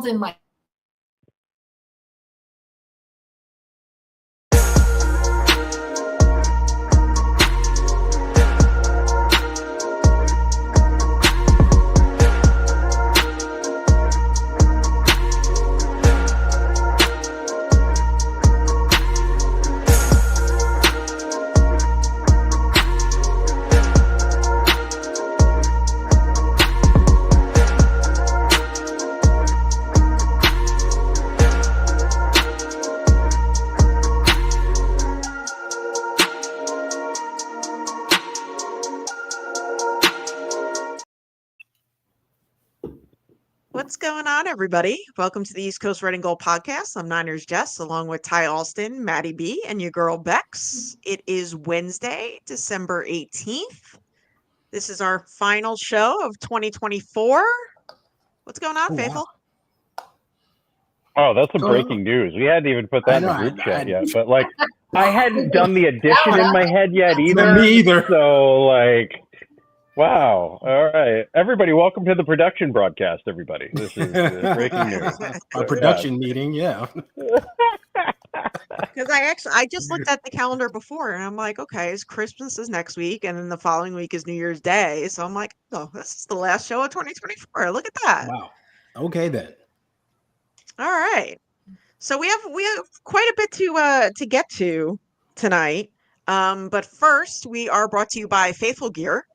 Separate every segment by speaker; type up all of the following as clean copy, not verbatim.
Speaker 1: in my
Speaker 2: What's going on, everybody? Welcome to the East Coast Red and Gold podcast. I'm Niners Jess, along with Ty Alston, Maddie B, and your girl Bex. It is Wednesday, December 18th. This is our final show of 2024. What's going on, Faithful?
Speaker 3: Oh, that's some breaking news. We hadn't even put that in the group chat yet. But, like, I hadn't done the addition in my head yet either.
Speaker 4: Me either.
Speaker 3: So, like, wow. All right. Everybody, welcome to the production broadcast, everybody. This is breaking news.
Speaker 4: Our production meeting, yeah.
Speaker 2: Because I just looked at the calendar before, and I'm like, okay, it's Christmas is next week, and then the following week is New Year's Day. So I'm like, oh, this is the last show of 2024. Look at that.
Speaker 4: Wow. Okay, then.
Speaker 2: All right. So we have quite a bit to get to tonight. But first, we are brought to you by Faithful Gear.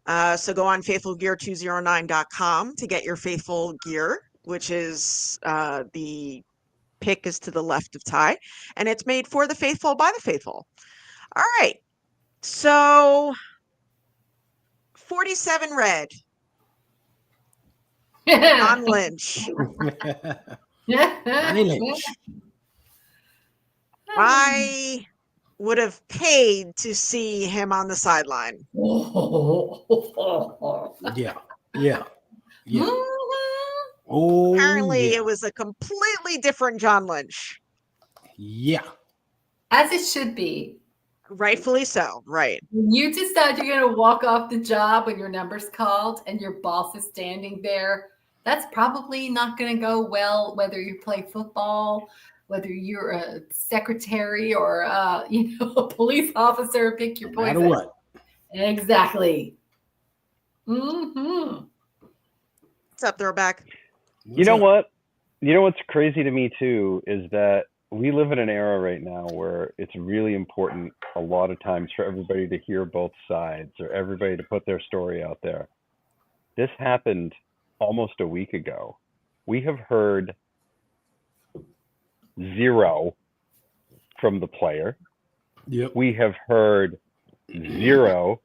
Speaker 2: So go on faithfulgear209.com to get your Faithful gear, which is the pick is to the left of Ty, and it's made for the faithful by the faithful. All right. So 47 red. On Lynch.
Speaker 4: Johnny Lynch.
Speaker 2: I would have paid to see him on the sideline.
Speaker 4: Yeah. Oh,
Speaker 2: Apparently, it was a completely different John Lynch.
Speaker 4: Yeah.
Speaker 1: as it should be.
Speaker 2: Rightfully so, right.
Speaker 1: When you decide you're going to walk off the job when your number's called and your boss is standing there, that's probably not going to go well, whether you play football, whether you're a secretary or a police officer. Pick your poison.
Speaker 4: No matter what.
Speaker 1: Exactly. Mm-hmm.
Speaker 2: What's up, Throwback?
Speaker 3: You know what? You know what's crazy to me, too, is that we live in an era right now where it's really important a lot of times for everybody to hear both sides or everybody to put their story out there. This happened almost a week ago. We have heard zero from the player.
Speaker 4: Yep.
Speaker 3: We have heard zero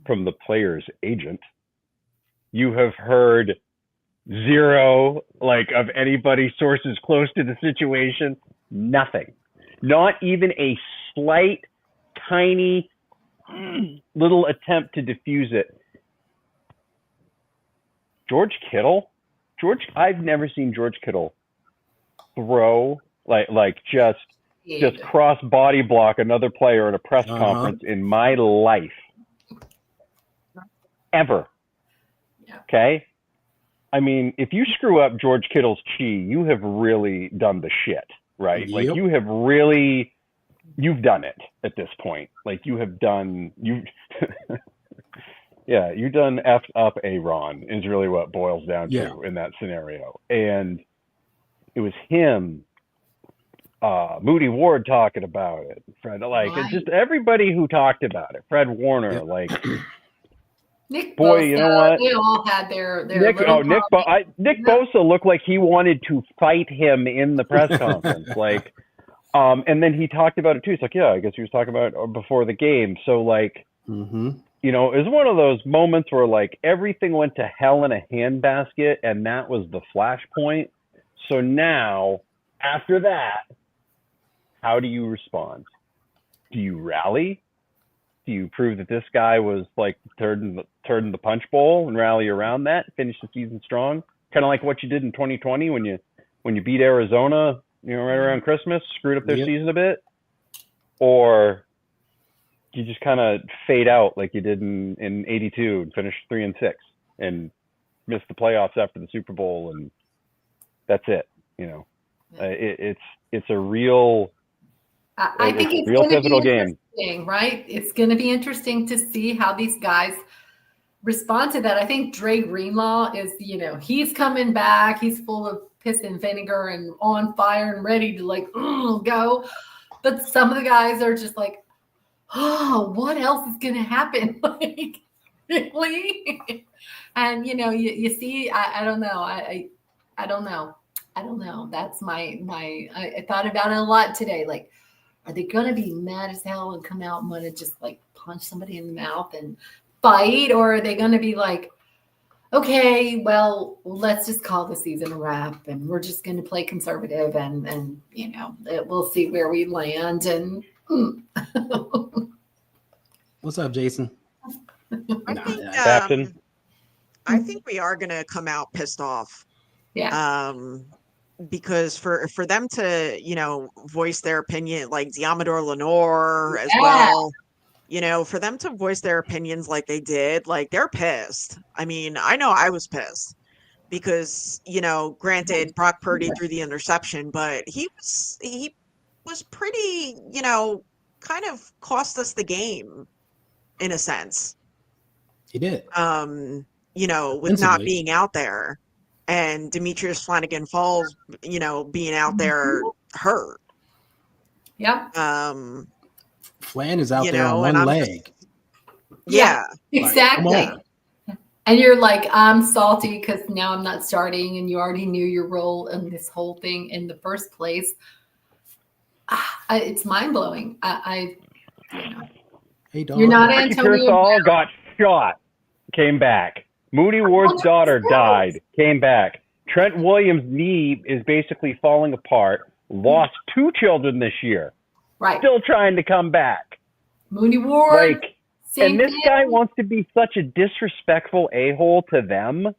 Speaker 3: from the player's agent. You have heard zero, like, of anybody's sources close to the situation. Nothing. Not even a slight, tiny, little attempt to diffuse it. George Kittle? I've never seen George Kittle throw, like just cross body block another player at a press conference in my life. Ever.
Speaker 1: Yeah.
Speaker 3: Okay? I mean, if you screw up George Kittle's chi, you have really done the shit, right?
Speaker 4: Yep.
Speaker 3: Like, you've done it at this point. Like, you done effed up Aaron is really what boils down to in that scenario. And it was him, Moody Ward talking about it, Fred, like, it's just everybody who talked about it, Fred Warner, like,
Speaker 1: Nick
Speaker 3: boy,
Speaker 1: Bosa,
Speaker 3: you know what?
Speaker 1: They all had their
Speaker 3: Nick Bosa looked like he wanted to fight him in the press conference, like, and then he talked about it too. It's like, yeah, I guess he was talking about it before the game. So, like, you know, it was one of those moments where, like, everything went to hell in a handbasket, and that was the flashpoint. So now, after that, how do you respond? Do you rally? Do you prove that this guy was, like, turd in the punch bowl and rally around that, finish the season strong? Kind of like what you did in 2020 when you beat Arizona, you know, right around Christmas, screwed up their season a bit? Or you just kind of fade out like you did in 82 and finish 3-6 and missed the playoffs after the Super Bowl and That's it. It's a real.
Speaker 1: I think it's
Speaker 3: real
Speaker 1: going to be
Speaker 3: pivotal game.
Speaker 1: interesting, right? It's going to be interesting to see how these guys respond to that. I think Dre Greenlaw is, he's coming back. He's full of piss and vinegar and on fire and ready to go. But some of the guys are just like, oh, what else is going to happen? Like, really? And, you see, I don't know. I don't know. I don't know. That's I thought about it a lot today. Like, are they going to be mad as hell and come out and want to just punch somebody in the mouth and fight? Or are they going to be like, okay, well, let's just call the season a wrap and we're just going to play conservative and we'll see where we land. And
Speaker 4: What's up, Jason?
Speaker 3: Captain.
Speaker 2: I think we are going to come out pissed off.
Speaker 1: Yeah.
Speaker 2: Because for them to, voice their opinion, like Diamador Lenore as well, for them to voice their opinions like they did, like they're pissed. I mean, I know I was pissed because, granted Brock Purdy threw the interception, but he was pretty, kind of cost us the game in a sense.
Speaker 4: He did.
Speaker 2: With not being out there. And Demetrius Flanagan Falls, being out there hurt.
Speaker 1: Yep.
Speaker 4: Flan is out there on one leg.
Speaker 2: Yeah.
Speaker 1: Exactly. And you're like, I'm salty because now I'm not starting, and you already knew your role in this whole thing in the first place. It's mind blowing.
Speaker 4: Hey, dog.
Speaker 1: You're not
Speaker 3: Ricky
Speaker 1: Antonio
Speaker 3: Pearsall got shot, came back. Moody Ward's daughter died, came back. Trent Williams' knee is basically falling apart. Lost 2 children this year.
Speaker 1: Right.
Speaker 3: Still trying to come back.
Speaker 1: Moody Ward.
Speaker 3: And this guy wants to be such a disrespectful a-hole to them.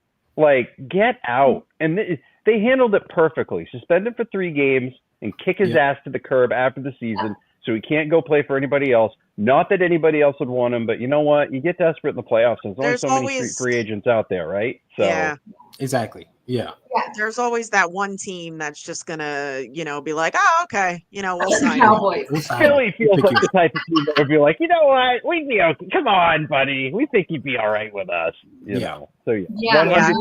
Speaker 3: Get out. And they handled it perfectly. Suspend him for 3 games and kick his ass to the curb after the season so he can't go play for anybody else. Not that anybody else would want him, but you know what? You get desperate in the playoffs. There's only so many free agents out there, right? So
Speaker 2: yeah.
Speaker 4: Exactly. Yeah.
Speaker 2: There's always that one team that's just gonna, be like, oh, okay, we'll sign
Speaker 1: Cowboys.
Speaker 3: Philly feels like the type of team that would be like, you know what? We'd be okay. Come on, buddy. We think you'd be all right with us. You know. So
Speaker 1: yeah.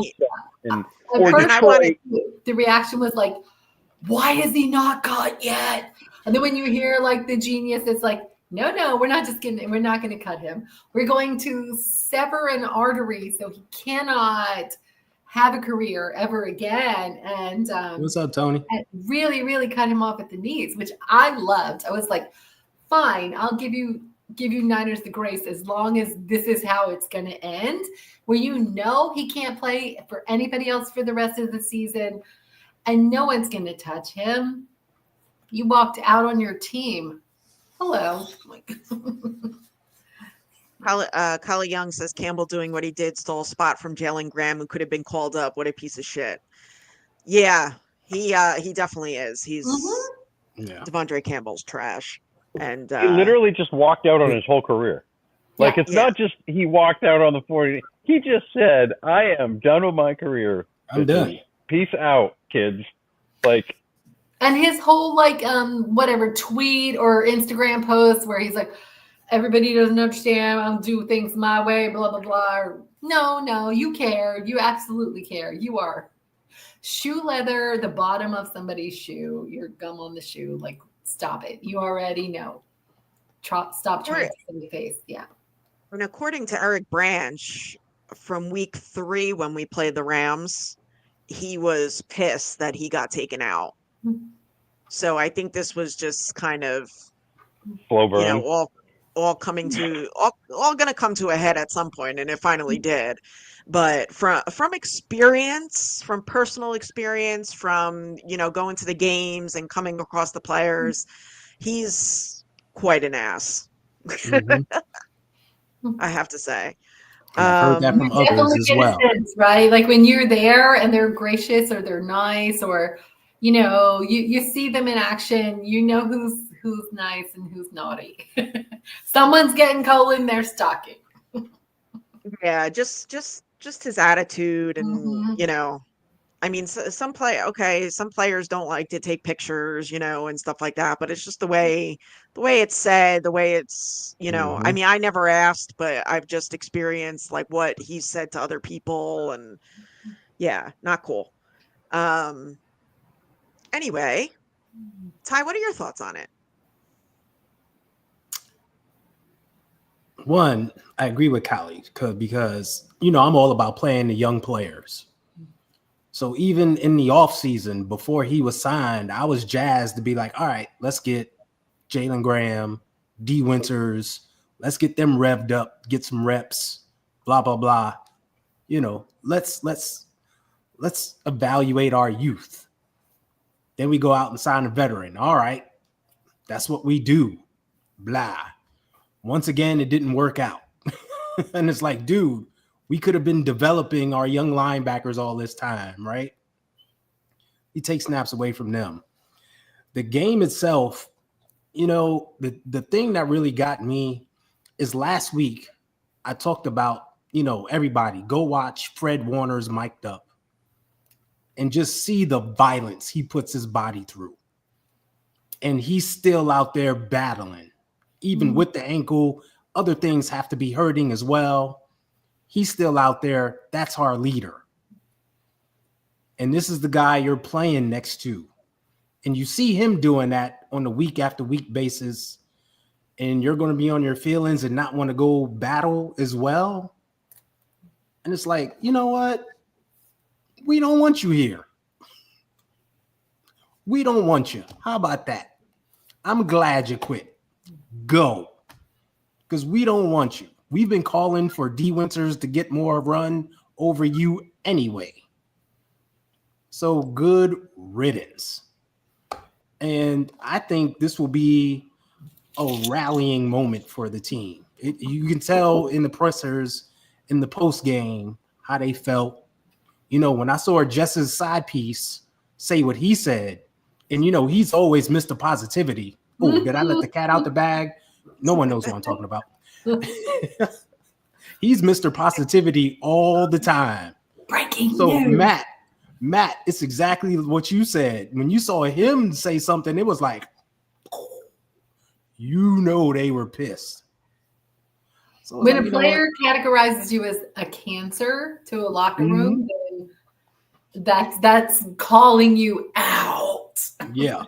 Speaker 3: 100%.
Speaker 1: Or Detroit, the reaction was like, why is he not cut yet? And then when you hear the genius, it's like, no, we're not going to cut him. We're going to sever an artery so he cannot have a career ever again. And
Speaker 4: what's up, Tony?
Speaker 1: And really, really cut him off at the knees, which I loved. I was like, fine, I'll give you Niners the grace as long as this is how it's going to end, where he can't play for anybody else for the rest of the season and no one's going to touch him. You walked out on your team. Hello.
Speaker 2: Kyle Young says Campbell doing what he did stole a spot from Jalen Graham, who could have been called up. What a piece of shit. Yeah, he definitely is. He's Devondre Campbell's trash. And
Speaker 3: he literally just walked out on his whole career. It's not just he walked out on the 40. He just said, I am done with my career.
Speaker 4: I'm done.
Speaker 3: Peace out, kids.
Speaker 1: And his whole whatever tweet or Instagram post where he's like, everybody doesn't understand. I'll do things my way, blah, blah, blah. No, you care. You absolutely care. You are shoe leather, the bottom of somebody's shoe, your gum on the shoe. Stop it. You already know. Stop trying to in the face. Yeah.
Speaker 2: And according to Eric Branch, from week 3 when we played the Rams, he was pissed that he got taken out. So I think this was just kind of
Speaker 3: slow burn.
Speaker 2: All coming to all going to come to a head at some point, and it finally did. But from experience, from personal experience, from going to the games and coming across the players, he's quite an ass.
Speaker 4: Mm-hmm.
Speaker 2: I have to say.
Speaker 4: I've heard that from others as well.
Speaker 1: Sense, right? When you're there and they're gracious or they're nice or you see them in action, who's nice and who's naughty. Someone's getting coal in their stocking.
Speaker 2: Yeah, just his attitude and I mean, some players don't like to take pictures, and stuff like that, but it's just the way it's said, the way it's, I mean, I never asked, but I've just experienced like what he said to other people, and yeah, not cool. Anyway, Ty, what are your thoughts on it?
Speaker 4: One, I agree with Callie because I'm all about playing the young players. So even in the offseason, before he was signed, I was jazzed to be like, all right, let's get Jalen Graham, D. Winters, let's get them revved up, get some reps, blah, blah, blah. Let's evaluate our youth. Then we go out and sign a veteran. All right, that's what we do. Blah. Once again, it didn't work out. And it's like, dude, we could have been developing our young linebackers all this time, right? He takes snaps away from them. The game itself, the thing that really got me is last week I talked about, everybody go watch Fred Warner's Mic'd Up and just see the violence he puts his body through. And he's still out there battling. Even with the ankle, other things have to be hurting as well. He's still out there. That's our leader. And this is the guy you're playing next to. And you see him doing that on a week after week basis. And you're going to be on your feelings and not want to go battle as well. And it's like, you know what? We don't want you here. We don't want you. How about that? I'm glad you quit. Go. Because we don't want you. We've been calling for D. Winters to get more run over you anyway. So good riddance. And I think this will be a rallying moment for the team. You can tell in the pressers, in the post game, how they felt. When I saw Jess's side piece say what he said, and he's always Mr. Positivity. Oh, did I let the cat out the bag? No one knows what I'm talking about. He's Mr. Positivity all the time.
Speaker 1: Breaking
Speaker 4: so
Speaker 1: news.
Speaker 4: Matt, it's exactly what you said. When you saw him say something, it was like, they were pissed. So
Speaker 1: when a player categorizes you as a cancer to a locker room, then that's calling you out.
Speaker 4: Yeah.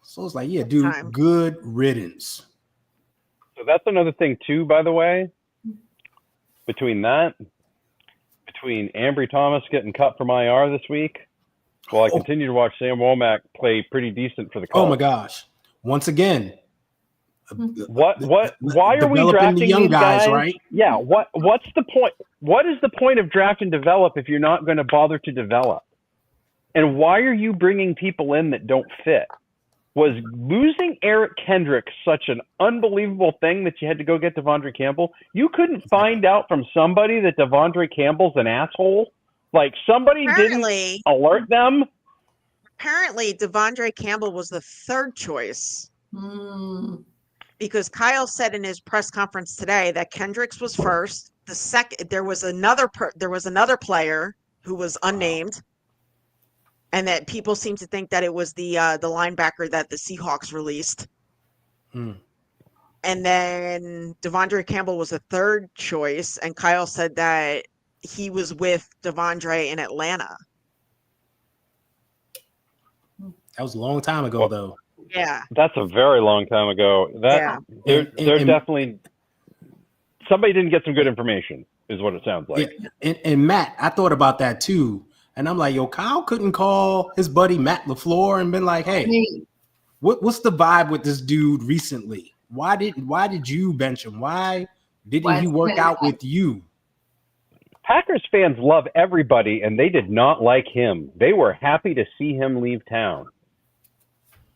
Speaker 4: So it's like, yeah, dude, good riddance.
Speaker 3: So that's another thing too, by the way. Between Ambry Thomas getting cut from IR this week, while I continue to watch Sam Womack play pretty decent for the Colts.
Speaker 4: Oh my gosh! Once again,
Speaker 3: why are we drafting
Speaker 4: the young
Speaker 3: these guys?
Speaker 4: Right?
Speaker 3: Yeah. What's the point? What is the point of draft and develop if you're not going to bother to develop? And why are you bringing people in that don't fit? Was losing Eric Kendrick such an unbelievable thing that you had to go get Devondre Campbell? You couldn't find out from somebody that Devondre Campbell's an asshole? Like somebody didn't alert them?
Speaker 2: Apparently, Devondre Campbell was the third choice. Because Kyle said in his press conference today that Kendricks was first. The second, there was another player who was unnamed. And that people seem to think that it was the linebacker that the Seahawks released. And then Devondre Campbell was the third choice. And Kyle said that he was with Devondre in Atlanta.
Speaker 4: That was a long time ago, though.
Speaker 2: Yeah.
Speaker 3: That's a very long time ago. They're definitely – somebody didn't get some good information is what it sounds like.
Speaker 4: Yeah. And Matt, I thought about that too. And I'm like, Kyle couldn't call his buddy Matt LaFleur and been like, hey, what's the vibe with this dude recently? Why did you bench him? Why didn't he work out with you?
Speaker 3: Packers fans love everybody, and they did not like him. They were happy to see him leave town.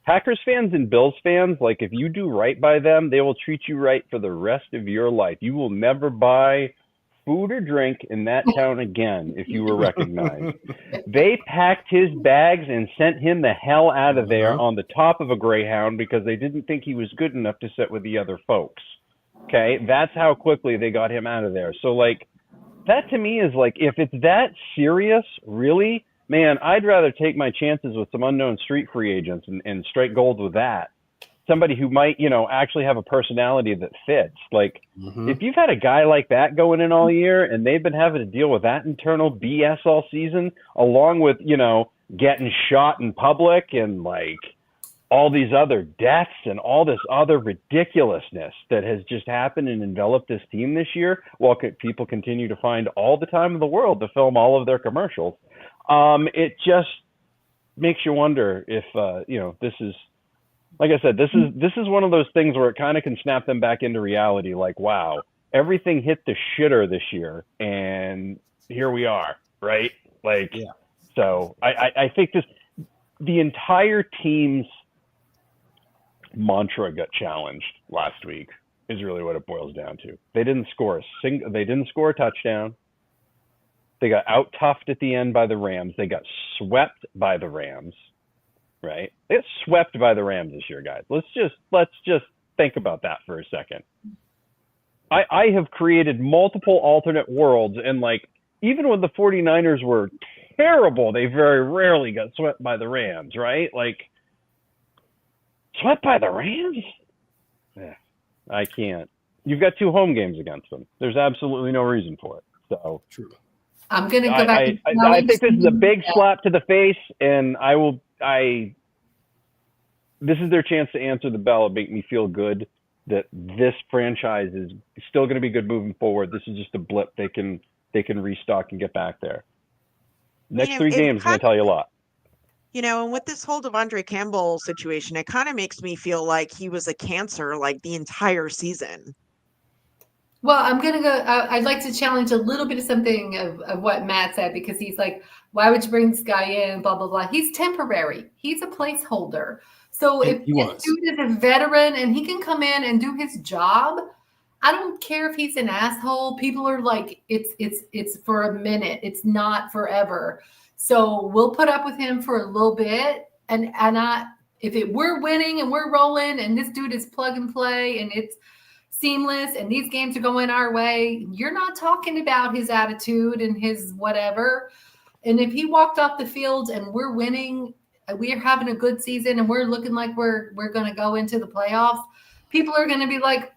Speaker 3: Packers fans and Bills fans, like if you do right by them, they will treat you right for the rest of your life. You will never buy food or drink in that town again if you were recognized. They packed his bags and sent him the hell out of there on the top of a Greyhound because they didn't think he was good enough to sit with the other folks. Okay, that's how quickly they got him out of there. So like that to me is like, if it's that serious, really, man, I'd rather take my chances with some unknown street free agents and strike gold with that. Somebody who might, actually have a personality that fits. Like, if you've had a guy like that going in all year and they've been having to deal with that internal BS all season, along with, getting shot in public and like all these other deaths and all this other ridiculousness that has just happened and enveloped this team this year, while people continue to find all the time in the world to film all of their commercials, it just makes you wonder if, this is, like I said, this is one of those things where it kind of can snap them back into reality. Like, wow, everything hit the shitter this year, and here we are, right? Like, yeah. So I think the entire team's mantra got challenged last week. Is really what it boils down to. They didn't score a touchdown. They got out-toughed at the end by the Rams. They got swept by the Rams. Right? They got swept by the Rams this year, guys. Let's just think about that for a second. I have created multiple alternate worlds, and like, even when the 49ers were terrible, they very rarely got swept by the Rams, right? Like, swept by the Rams? Yeah, I can't. You've got 2 home games against them. There's absolutely no reason for it. So
Speaker 4: true.
Speaker 1: I'm going to go back.
Speaker 3: I think this is a big slap to the face, and this is their chance to answer the bell and make me feel good that this franchise is still going to be good moving forward. This is just a blip. They can restock and get back there. Next 3 games is going to tell you a lot.
Speaker 2: And with this whole Devondre Campbell situation, it kind of makes me feel like he was a cancer like the entire season.
Speaker 1: Well, I'm going to go, I'd like to challenge a little bit of something of what Matt said, because he's like, why would you bring this guy in, blah, blah, blah. He's temporary. He's a placeholder. So if this dude is a veteran and he can come in and do his job, I don't care if he's an asshole. People are like, it's for a minute. It's not forever. So we'll put up with him for a little bit. And we're winning and we're rolling and this dude is plug and play and it's seamless and these games are going our way, you're not talking about his attitude and his whatever. And if he walked off the field and we're winning, we're having a good season and we're looking like we're going to go into the playoffs, people are going to be like,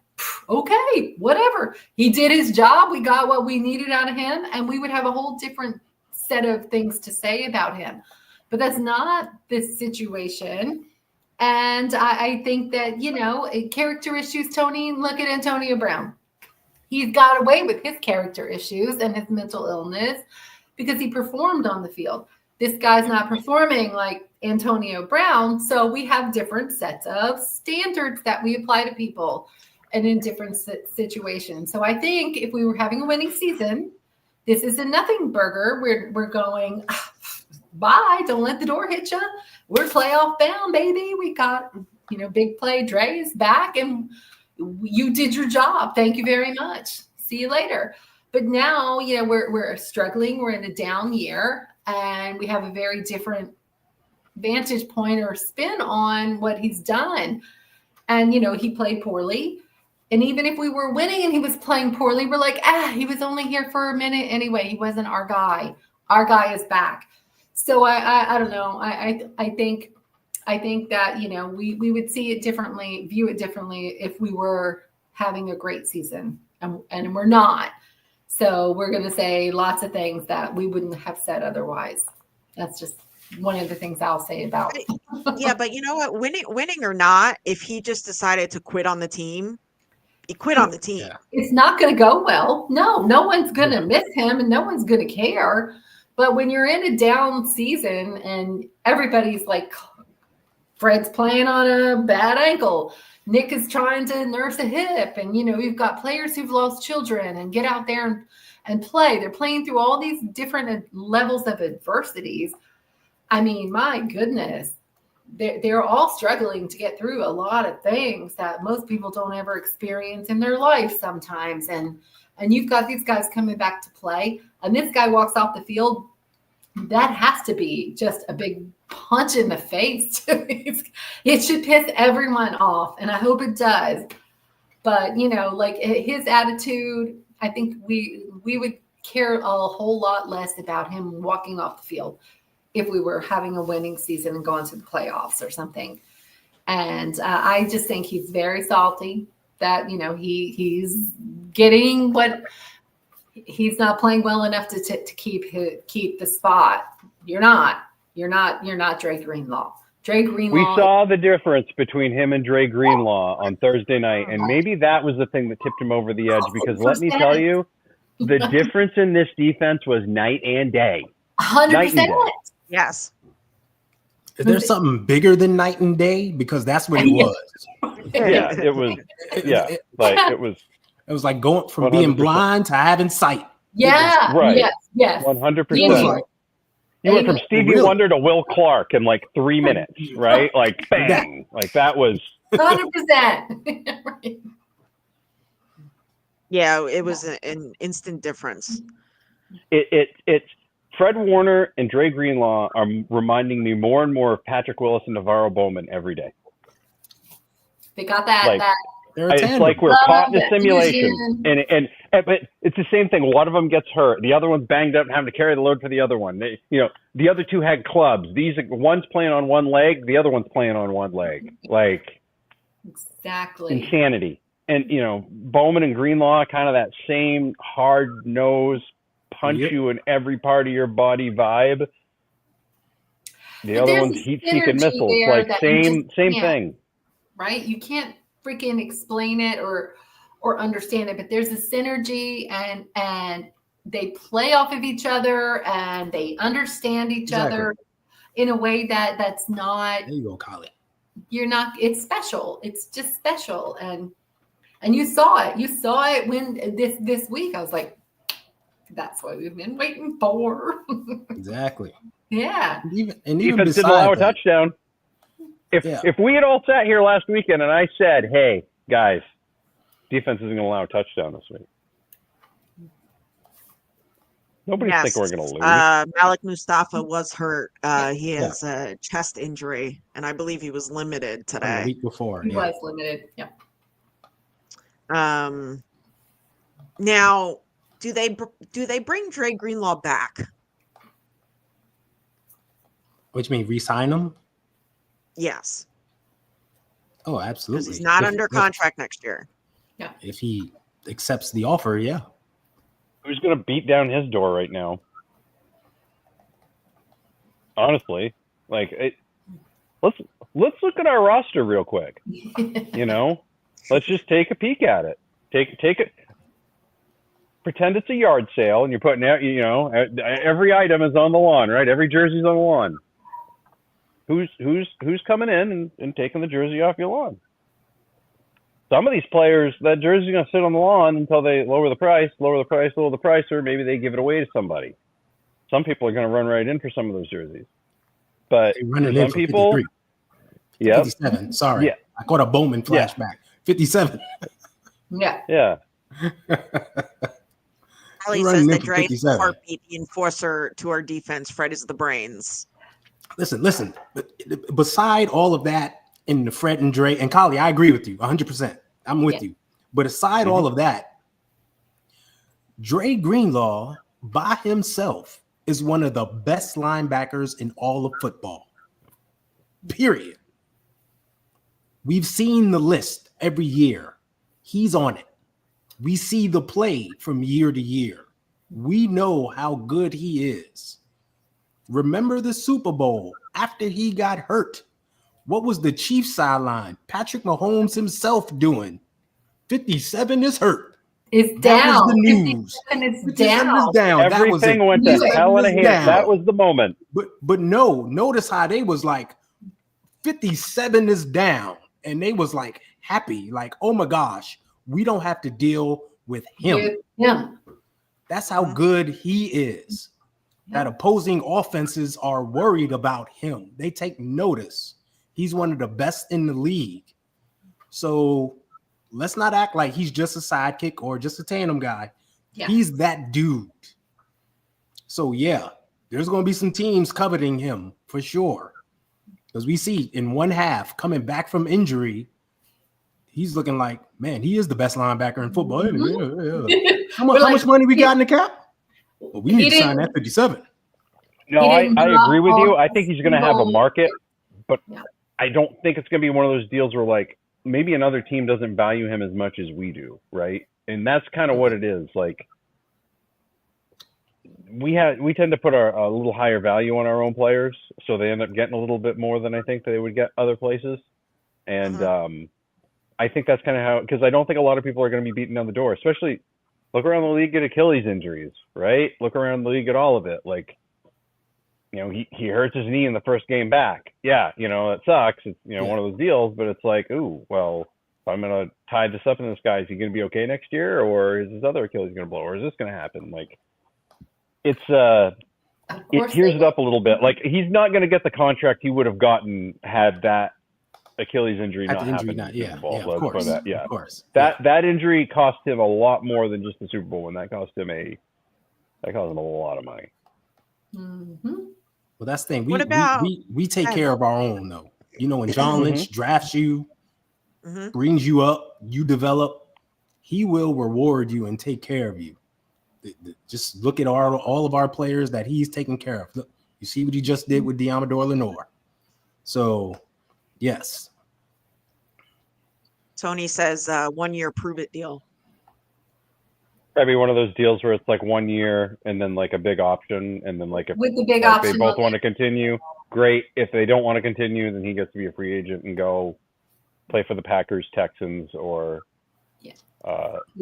Speaker 1: okay, whatever. He did his job. We got what we needed out of him, and we would have a whole different set of things to say about him. But that's not this situation. And I think that, character issues, Tony, look at Antonio Brown. He's got away with his character issues and his mental illness because he performed on the field. This guy's not performing like Antonio Brown. So we have different sets of standards that we apply to people and in different situations. So I think if we were having a winning season, this is a nothing burger. We're going, bye, don't let the door hit you. We're playoff bound, baby. We got, big play. Dre is back and you did your job. Thank you very much. See you later. But now, we're struggling. We're in a down year and we have a very different vantage point or spin on what he's done. And, he played poorly. And even if we were winning and he was playing poorly, we're like, he was only here for a minute anyway. He wasn't our guy. Our guy is back. So I don't know. I think that, we would see it differently, view it differently if we were having a great season and we're not. So we're going to say lots of things that we wouldn't have said otherwise. That's just one of the things I'll say about.
Speaker 2: Yeah, but you know what? Winning or not, if he just decided to quit on the team, he quit on the team.
Speaker 1: It's not going to go well. No one's going to miss him and no one's going to care. But when you're in a down season and everybody's like, Fred's playing on a bad ankle, Nick is trying to nurse a hip, and you've got players who've lost children and get out there and play. They're playing through all these different levels of adversities. I mean, my goodness, they're all struggling to get through a lot of things that most people don't ever experience in their life sometimes. And you've got these guys coming back to play, and this guy walks off the field. That has to be just a big punch in the face. It should piss everyone off, and I hope it does. But, like his attitude, I think we would care a whole lot less about him walking off the field. if we were having a winning season and going to the playoffs or something. And I just think he's very salty that, he's getting what he's not playing well enough to keep the spot. You're not Dre Greenlaw. Dre Greenlaw.
Speaker 3: We saw the difference between him and Dre Greenlaw on Thursday night, and maybe that was the thing that tipped him over the edge, because let me tell you, the difference in this defense was night and day.
Speaker 1: 100%.
Speaker 2: Yes.
Speaker 4: Is there something bigger than night and day? Because that's what it was.
Speaker 3: Yeah, it was. Yeah, it was.
Speaker 4: It was like going from
Speaker 3: 100%.
Speaker 4: being blind to having sight.
Speaker 1: Yeah.
Speaker 3: Right.
Speaker 1: Yes.
Speaker 3: 100%. You went from Stevie Wonder to Will Clark in like 3 minutes, right? Like bang, like that was
Speaker 1: 100%. Right.
Speaker 2: Yeah, it was an instant difference.
Speaker 3: It's Fred Warner and Dre Greenlaw are reminding me more and more of Patrick Willis and Navarro Bowman every day.
Speaker 1: They got that.
Speaker 3: It's like we're caught in a simulation, but it's the same thing. One of them gets hurt, the other one's banged up and having to carry the load for the other one. The other two had clubs. One's playing on one leg, the other one's playing on one leg. Like
Speaker 1: exactly
Speaker 3: insanity. And Bowman and Greenlaw, kind of that same hard nose, punch you in every part of your body vibe. The other one's heat-seeking missiles, like same thing.
Speaker 1: Right? You can't freaking explain it or understand it, but there's a synergy, and they play off of each other, and they understand each other in a way that's not.
Speaker 4: There you go, Colin.
Speaker 1: You're not. It's special. It's just special, and you saw it. You saw it when this week. I was like, that's what we've been waiting for.
Speaker 4: Exactly.
Speaker 1: Yeah.
Speaker 4: And even
Speaker 3: defense didn't allow a touchdown. If we had all sat here last weekend and I said, hey, guys, defense isn't going to allow a touchdown this week, nobody's thinking we're going to lose.
Speaker 2: Malik Mustafa was hurt. He has a chest injury, and I believe he was limited today.
Speaker 4: The week before.
Speaker 1: He was limited. Yeah.
Speaker 2: Now, do they bring Dre Greenlaw back?
Speaker 4: Which means re-sign him?
Speaker 2: Yes.
Speaker 4: Oh, absolutely.
Speaker 2: Because he's not under contract next year.
Speaker 1: Yeah.
Speaker 4: If he accepts the offer, yeah.
Speaker 3: Who's going to beat down his door right now? Honestly, let's look at our roster real quick. Let's just take a peek at it. Take it. Pretend it's a yard sale, and you're putting out. Every item is on the lawn, right? Every jersey's on the lawn. Who's coming in and taking the jersey off your lawn? Some of these players, that jersey's going to sit on the lawn until they lower the price, or maybe they give it away to somebody. Some people are going to run right in for some of those jerseys. But for some people,
Speaker 4: 57. Sorry.
Speaker 3: Yeah.
Speaker 4: I caught a Bowman flashback. 57.
Speaker 1: Yeah.
Speaker 3: Yeah.
Speaker 2: Ali says that Dre is the heartbeat, the enforcer to our defense. Fred is the brains.
Speaker 4: Listen. Beside all of that in the Fred and Dre, and Kali, I agree with you 100%. I'm with you. But aside all of that, Dre Greenlaw by himself is one of the best linebackers in all of football. Period. We've seen the list every year. He's on it. We see the play from year to year. We know how good he is. Remember the Super Bowl after he got hurt? What was the Chiefs sideline? Patrick Mahomes himself doing? 57 is hurt.
Speaker 1: It's
Speaker 4: That
Speaker 1: down.
Speaker 4: was the news.
Speaker 1: 57 is
Speaker 4: 57
Speaker 1: down.
Speaker 4: is down.
Speaker 3: Everything went to hell in a hand. That was the moment.
Speaker 4: But no, notice how they was like 57 is down, and they was like happy, like, oh my gosh, we don't have to deal with him. That's how good he is. That opposing offenses are worried about him. They take notice. He's one of the best in the league. So let's not act like he's just a sidekick or just a tandem guy. Yeah. He's that dude. So yeah, there's going to be some teams coveting him for sure. Because we see in one half coming back from injury, he's looking like, man, he is the best linebacker in football. How much money we got in the cap? Well, we need to sign that 57.
Speaker 3: No,
Speaker 1: He
Speaker 3: I
Speaker 1: didn't
Speaker 3: agree with you.
Speaker 1: drop
Speaker 3: I think he's going to have a
Speaker 1: single-
Speaker 3: market, but
Speaker 1: Yeah.
Speaker 3: I don't think it's going to be one of those deals where like maybe another team doesn't value him as much as we do, right? And that's kind of what it is. Like we tend to put a little higher value on our own players, so they end up getting a little bit more than I think they would get other places. And I think that's kind of how, because I don't think a lot of people are going to be beating down the door, especially look around the league at Achilles injuries, right? Look around the league at all of it. Like, you know, he hurts his knee in the first game back. Yeah, you know, it sucks. It's, you know, one of those deals, but it's like, ooh, well, if I'm going to tie this up in this guy, is he going to be okay next year? Or is his other Achilles going to blow? Or is this going to happen? Like, it hears it up a little bit. Like, he's not going to get the contract he would have gotten had that Achilles injury not happened.
Speaker 4: Of course. Of course.
Speaker 3: That injury cost him a lot more than just the Super Bowl win. That cost him a lot of money.
Speaker 1: Mm-hmm.
Speaker 4: Well, that's the thing.
Speaker 2: What about
Speaker 4: We take care of our own, though. You know, when John Lynch drafts you, brings you up, you develop, he will reward you and take care of you. Just look at all of our players that he's taking care of. Look, you see what he just did with Diamador Lenore. So, yes.
Speaker 2: Tony says 1 year prove it deal.
Speaker 3: Maybe one of those deals where it's like 1 year and then like a big option, and then like if
Speaker 1: With the big
Speaker 3: like
Speaker 1: option,
Speaker 3: they both want to continue, great. If they don't want to continue, then he gets to be a free agent and go play for the Packers, Texans, or
Speaker 1: the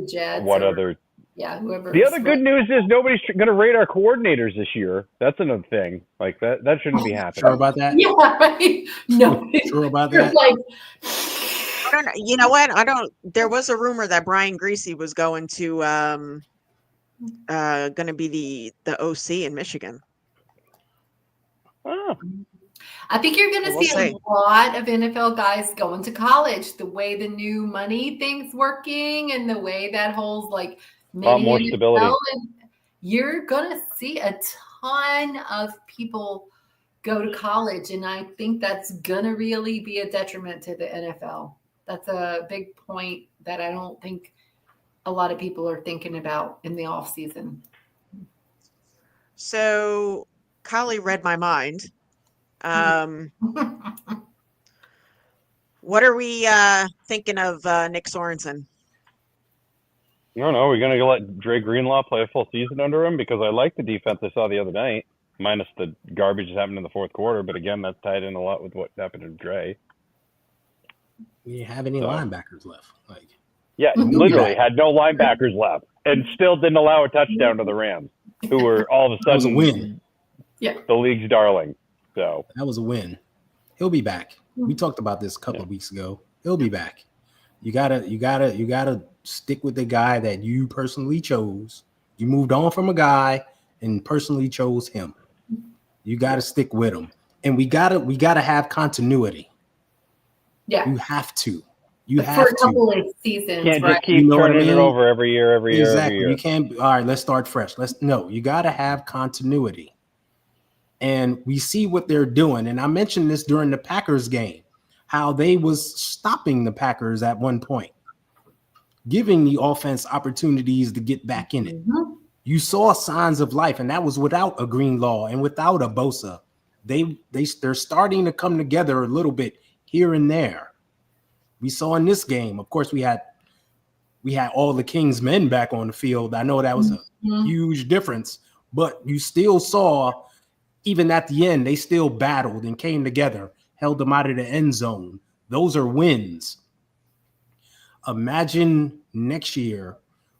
Speaker 1: Jets.
Speaker 3: Whoever.
Speaker 1: The
Speaker 3: The other good news is nobody's going to rate our coordinators this year. That's another thing. Like that shouldn't be happening.
Speaker 4: Sure about that?
Speaker 1: Yeah, right. No,
Speaker 4: Sure about that?
Speaker 1: Like,
Speaker 2: I don't know. You know what? There was a rumor that Brian Greasy was going to be the OC in Michigan.
Speaker 3: Oh.
Speaker 1: I think you're going to see a lot of NFL guys going to college. The way the new money thing's working, and the way that holds like many
Speaker 3: more stability.
Speaker 1: and you're going to see a ton of people go to college, and I think that's going to really be a detriment to the NFL. That's a big point that I don't think a lot of people are thinking about in the off season.
Speaker 2: So Kali read my mind. What are we thinking of Nick Sorensen?
Speaker 3: I don't know. We're going to let Dre Greenlaw play a full season under him, because I like the defense I saw the other night, minus the garbage that happened in the fourth quarter. But again, that's tied in a lot with what happened to Dre.
Speaker 4: We didn't have any linebackers left.
Speaker 3: Literally had no linebackers left, and still didn't allow a touchdown to the Rams, who were all of a sudden
Speaker 4: a win.
Speaker 1: Yeah,
Speaker 3: the league's darling. So
Speaker 4: that was a win. He'll be back. We talked about this a couple of weeks ago. He'll be back. You gotta stick with the guy that you personally chose. You moved on from a guy and personally chose him. You gotta stick with him, and we gotta have continuity.
Speaker 1: Yeah,
Speaker 4: you have to.
Speaker 1: For a couple of seasons,
Speaker 3: can't
Speaker 1: right?
Speaker 3: just keep turning it over every year.
Speaker 4: Exactly. You can't. All right, let's start fresh. You got to have continuity. And we see what they're doing. And I mentioned this during the Packers game, how they was stopping the Packers at one point, giving the offense opportunities to get back in it. Mm-hmm. You saw signs of life, and that was without a Greenlaw and without a Bosa. They're starting to come together a little bit here and there. We saw in this game, of course, we had all the Kings men back on the field. I know that was a huge difference, but you still saw, even at the end, they still battled and came together, held them out of the end zone. Those are wins. Imagine next year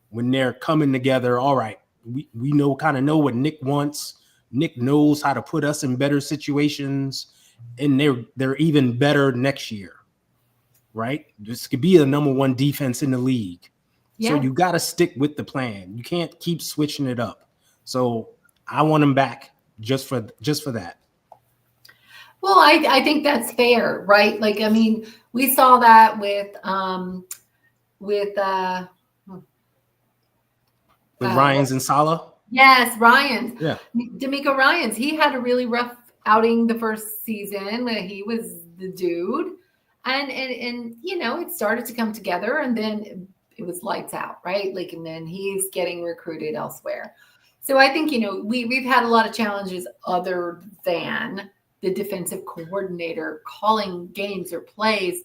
Speaker 4: when they're coming together. All right, we know what Nick wants. Nick knows how to put us in better situations, and they're even better next year. Right? This could be the number one defense in the league. Yeah. So you got to stick with the plan. You can't keep switching it up. So I want him back just for that.
Speaker 1: Well, I think that's fair, right? Like, I mean, we saw that with
Speaker 4: Ryans and Salah.
Speaker 1: Yes, Ryans.
Speaker 4: Yeah.
Speaker 1: D'Amico Ryans. He had a really rough outing the first season. He was the dude. And it started to come together, and then it was lights out, right? Like, and then he's getting recruited elsewhere. So I think, we've had a lot of challenges other than the defensive coordinator calling games or plays,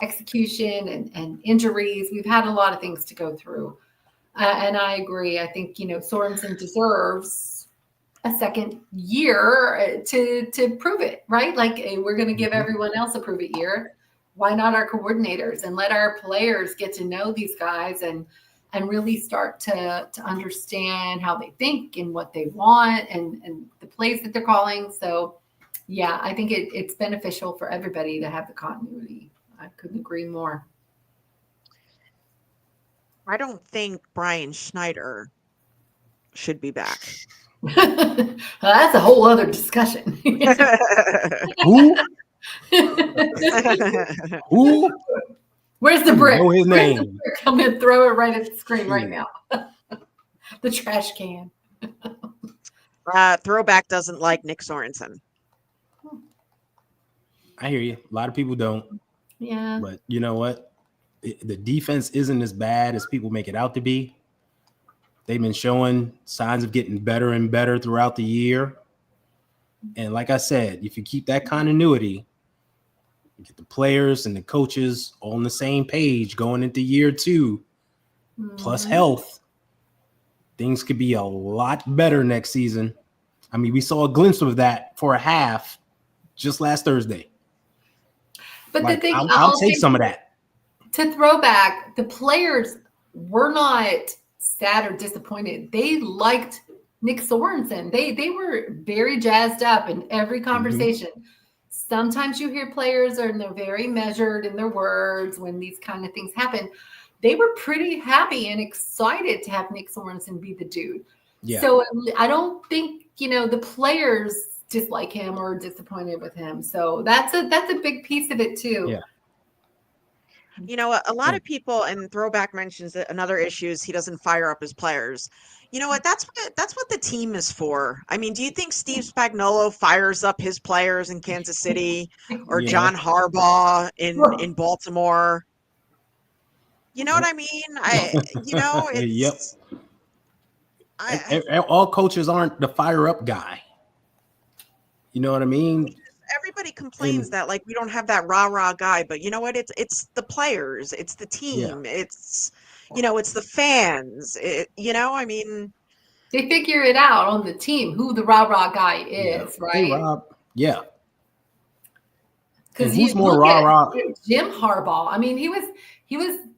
Speaker 1: execution and injuries. We've had a lot of things to go through. And I agree. I think, Sorensen deserves a second year to prove it, right? Like we're going to give everyone else a prove it year. Why not our coordinators, and let our players get to know these guys and really start to understand how they think and what they want and the plays that they're calling. So yeah, I think it's beneficial for everybody to have the continuity. I couldn't agree more.
Speaker 2: I don't think Brian Schneider should be back.
Speaker 1: Well, that's a whole other discussion.
Speaker 4: Who? Who?
Speaker 1: Where's the brick?
Speaker 4: Know his
Speaker 1: Where's the
Speaker 4: name.
Speaker 1: brick? I'm going to throw it right at the screen right now. The trash can.
Speaker 2: Throwback doesn't like Nick Sorensen.
Speaker 4: I hear you. A lot of people don't.
Speaker 1: Yeah.
Speaker 4: But you know what? The defense isn't as bad as people make it out to be. They've been showing signs of getting better and better throughout the year. And like I said, if you keep that continuity, you get the players and the coaches on the same page going into year 2, plus health, things could be a lot better next season. I mean, we saw a glimpse of that for a half just last Thursday.
Speaker 1: But
Speaker 4: Like,
Speaker 1: the thing,
Speaker 4: I'll take some of that.
Speaker 1: To throw back, the players were not sad or disappointed. They liked Nick Sorensen. They were very jazzed up in every conversation. Sometimes you hear players and they're very measured in their words when these kind of things happen. They were pretty happy and excited to have Nick Sorensen be the dude.
Speaker 4: Yeah.
Speaker 1: So I don't think, the players dislike him or disappointed with him. So that's a big piece of it too.
Speaker 4: Yeah.
Speaker 2: A lot of people, and Throwback mentions that another issue is he doesn't fire up his players. You know what? That's what the team is for. I mean, do you think Steve Spagnuolo fires up his players in Kansas City or John Harbaugh in Baltimore? You know what I mean? It's
Speaker 4: all coaches aren't the fire up guy. You know what I mean?
Speaker 2: Everybody complains that we don't have that rah-rah guy, but you know what? It's the players, it's the team, it's it's the fans. I mean,
Speaker 1: they figure it out on the team who the rah-rah guy is, right?
Speaker 4: Hey, Rob. Yeah.
Speaker 1: Because
Speaker 4: who's more rah-rah?
Speaker 1: Jim Harbaugh. I mean, he was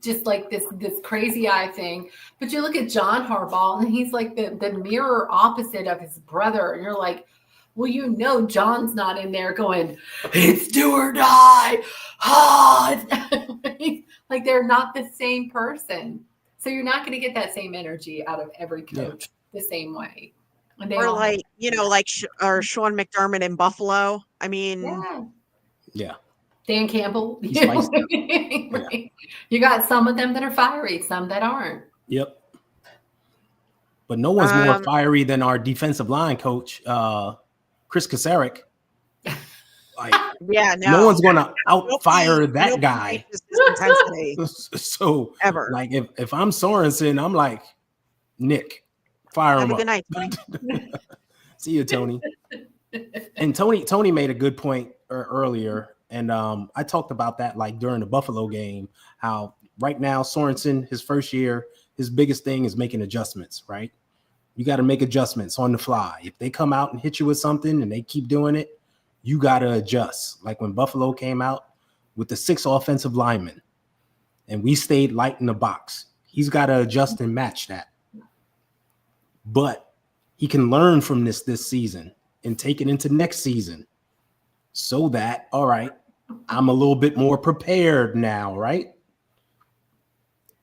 Speaker 1: just like this crazy eye thing. But you look at John Harbaugh, and he's like the mirror opposite of his brother. And you're like, well, John's not in there going, it's do or die. Like they're not the same person. So you're not going to get that same energy out of every coach the same way. And
Speaker 2: or Sean McDermott in Buffalo. I mean,
Speaker 4: yeah.
Speaker 1: Dan Campbell.
Speaker 4: Right.
Speaker 1: You got some of them that are fiery, some that aren't.
Speaker 4: Yep. But no one's more fiery than our defensive line coach, Chris Kasarik. No one's going to outfire that guy. So
Speaker 2: ever.
Speaker 4: Like if I'm Sorensen, I'm like, Nick, fire him up.
Speaker 2: Have a good night, Tony.
Speaker 4: See you, Tony. And Tony made a good point earlier, and I talked about that during the Buffalo game. How right now Sorensen, his first year, his biggest thing is making adjustments. Right, you got to make adjustments on the fly. If they come out and hit you with something and they keep doing it, you got to adjust. Like when Buffalo came out with the 6 offensive linemen, and we stayed light in the box, he's got to adjust and match that. But he can learn from this season and take it into next season so that, all right, I'm a little bit more prepared now, right?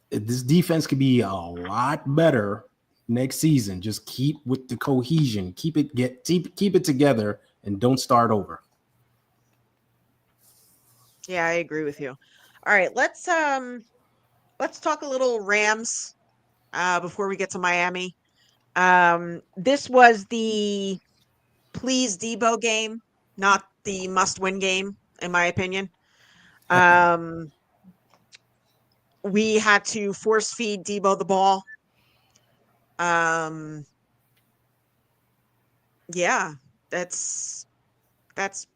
Speaker 4: This defense could be a lot better next season. Just keep with the cohesion, keep it together, and don't start over.
Speaker 2: Yeah, I agree with you. All right, let's talk a little Rams before we get to Miami. This was the please Debo game, not the must-win game, in my opinion. We had to force feed Debo the ball. Yeah, that's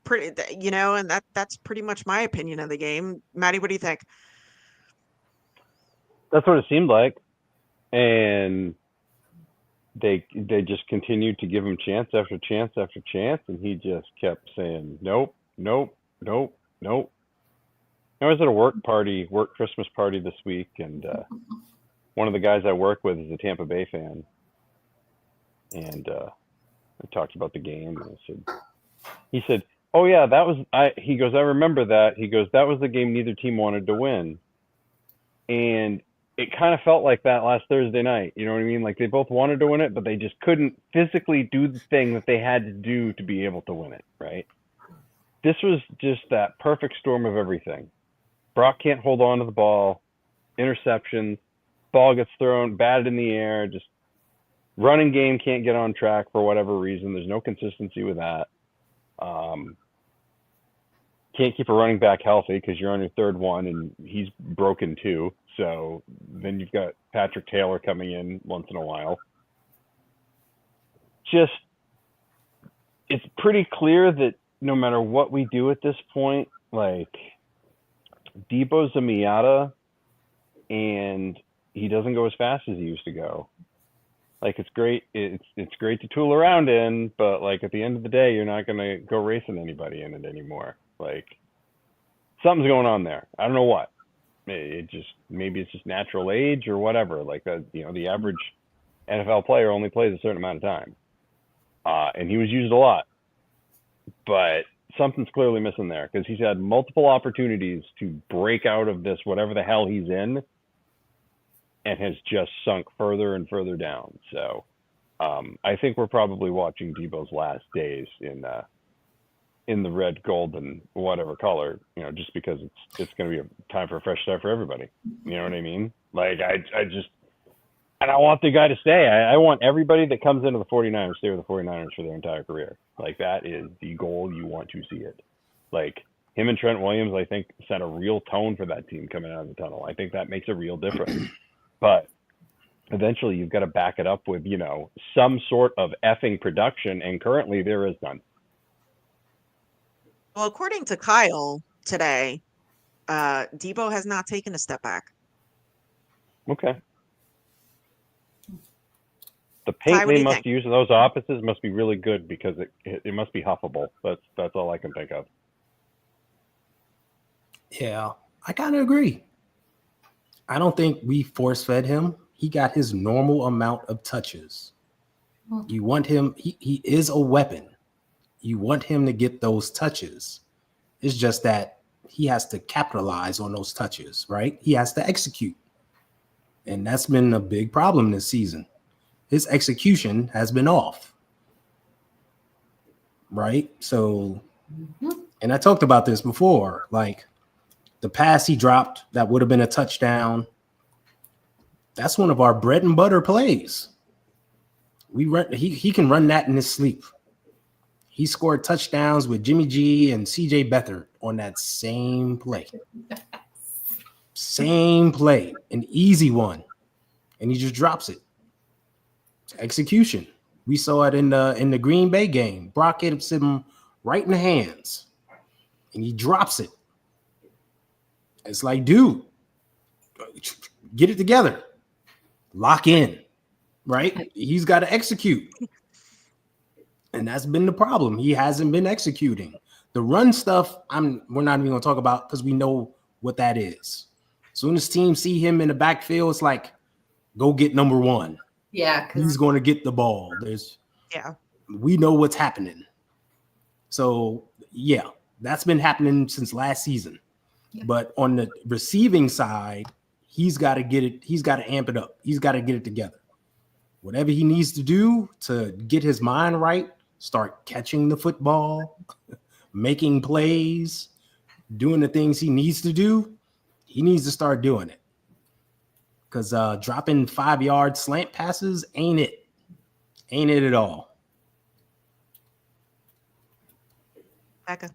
Speaker 2: pretty, and that's pretty much my opinion of the game. Maddie, what do you think?
Speaker 3: That's what it seemed like, and they just continued to give him chance after chance after chance, and he just kept saying nope, nope, nope, nope. I was at a work Christmas party this week, and one of the guys I work with is a Tampa Bay fan, and I talked about the game, and he said, "Oh yeah, that was I." He goes, "I remember that." He goes, "That was the game neither team wanted to win," and it kind of felt like that last Thursday night. You know what I mean? Like they both wanted to win it, but they just couldn't physically do the thing that they had to do to be able to win it, right? This was just that perfect storm of everything. Brock can't hold on to the ball, interceptions, ball gets thrown, batted in the air, just running game can't get on track for whatever reason. There's no consistency with that. Can't keep a running back healthy because you're on your third one and he's broken too. So then you've got Patrick Taylor coming in once in a while. Just, it's pretty clear that no matter what we do at this point, like Debo's a Miata and he doesn't go as fast as he used to go. Like it's great. It's great to tool around in, but like at the end of the day, you're not going to go racing anybody in it anymore. Like something's going on there. I don't know what. Maybe it's just natural age or whatever. Like that, the average NFL player only plays a certain amount of time, and he was used a lot. But something's clearly missing there because he's had multiple opportunities to break out of this whatever the hell he's in, and has just sunk further and further down. So I think we're probably watching Debo's last days in the red, gold, and whatever color, just because it's going to be a time for a fresh start for everybody. You know what I mean? Like and I want the guy to stay. I want everybody that comes into the 49ers stay with the 49ers for their entire career. Like that is the goal. You want to see it. Like him and Trent Williams, I think, set a real tone for that team coming out of the tunnel. I think that makes a real difference. But eventually you've got to back it up with, some sort of effing production. And currently there is none.
Speaker 2: Well, according to Kyle today, Debo has not taken a step back.
Speaker 3: Okay. The paint
Speaker 2: Ty,
Speaker 3: they must use in those offices must be really good because it must be huffable. That's all I can think of.
Speaker 4: Yeah, I kind of agree. I don't think we force-fed him. He got his normal amount of touches. You want him, he is a weapon. You want him to get those touches. It's just that he has to capitalize on those touches, right? He has to execute. And that's been a big problem this season. His execution has been off. Right? So, and I talked about this before, like the pass he dropped that would have been a touchdown. That's one of our bread and butter plays. He can run that in his sleep. He scored touchdowns with Jimmy G and CJ Beathard on that same play. Same play, an easy one. And he just drops it. Execution. We saw it in the Green Bay game. Brock hits him right in the hands. And he drops it. It's like, dude, get it together. Lock in. Right? He's got to execute. And that's been the problem. He hasn't been executing. The run stuff, we're not even going to talk about because we know what that is. As soon as teams see him in the backfield, it's like, go get number one.
Speaker 1: Yeah.
Speaker 4: He's going to get the ball. We know what's happening. So, yeah, that's been happening since last season. Yeah. But on the receiving side, he's got to get it. He's got to amp it up. He's got to get it together. Whatever he needs to do to get his mind right, start catching the football, making plays, doing the things he needs to do, he needs to start doing it. Because dropping 5-yard slant passes ain't it. Ain't it at all.
Speaker 2: Becca.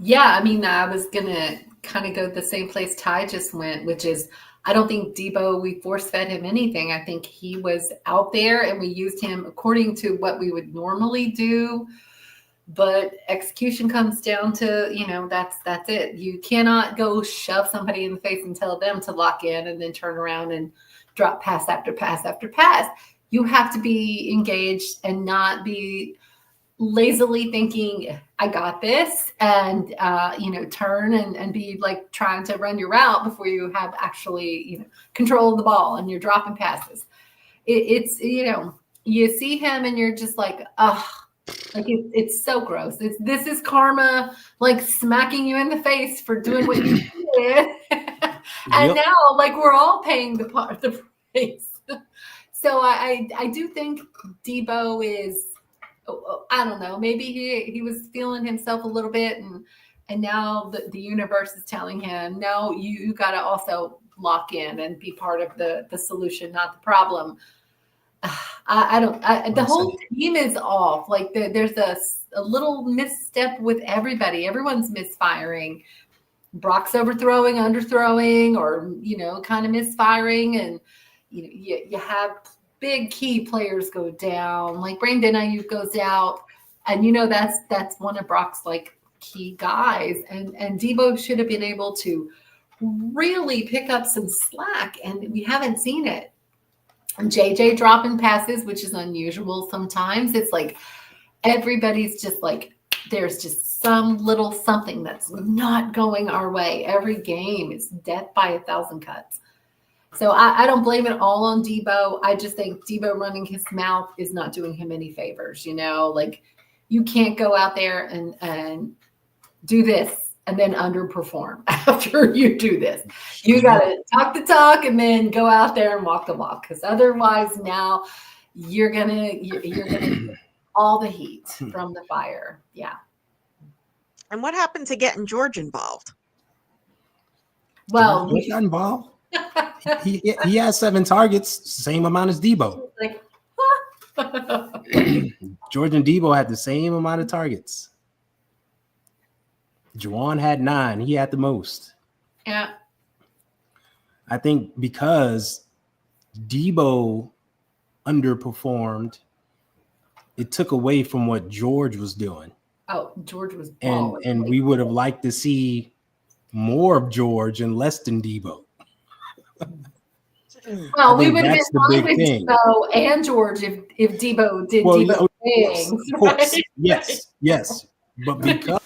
Speaker 1: Yeah, I mean, I was going to kind of go the same place Ty just went, which is I don't think Debo, we force fed him anything. I think he was out there and we used him according to what we would normally do. But execution comes down to, that's it. You cannot go shove somebody in the face and tell them to lock in and then turn around and drop pass after pass after pass. You have to be engaged and not be lazily thinking, I got this, and turn and be like trying to run your route before you have actually control of the ball and you're dropping passes. It's you see him and you're just like, oh, like it's so gross. This is karma, like smacking you in the face for doing what you did, and now like we're all paying the price. So I do think Debo is. I don't know. Maybe he was feeling himself a little bit, and now the universe is telling him, no, you got to also lock in and be part of the solution, not the problem. The whole team is off. Like there's a little misstep with everybody. Everyone's misfiring. Brock's overthrowing, underthrowing, or kind of misfiring, and you have big key players go down, like Brandon Ayuk goes out, and that's one of Brock's like key guys, and Debo should have been able to really pick up some slack, and we haven't seen it. And JJ dropping passes, which is unusual sometimes. It's like everybody's just like there's just some little something that's not going our way. Every game is death by 1,000 cuts. So I don't blame it all on Debo. I just think Debo running his mouth is not doing him any favors. Like you can't go out there and do this and then underperform after you do this. You got to talk the talk and then go out there and walk the walk, because otherwise now you're gonna get all the heat from the fire. Yeah.
Speaker 2: And what happened to getting George involved?
Speaker 1: Well,
Speaker 4: George got involved. He has 7 targets, same amount as Debo.
Speaker 1: Like,
Speaker 4: George and Debo had the same amount of targets. Juwan had 9. He had the most.
Speaker 1: Yeah.
Speaker 4: I think because Debo underperformed, it took away from what George was doing.
Speaker 1: Oh, George was balling.
Speaker 4: And we would have liked to see more of George and less than Debo.
Speaker 1: Well, we would have been fine with Debo and George if Debo did Debo things.
Speaker 4: Of course. Right? Yes. But because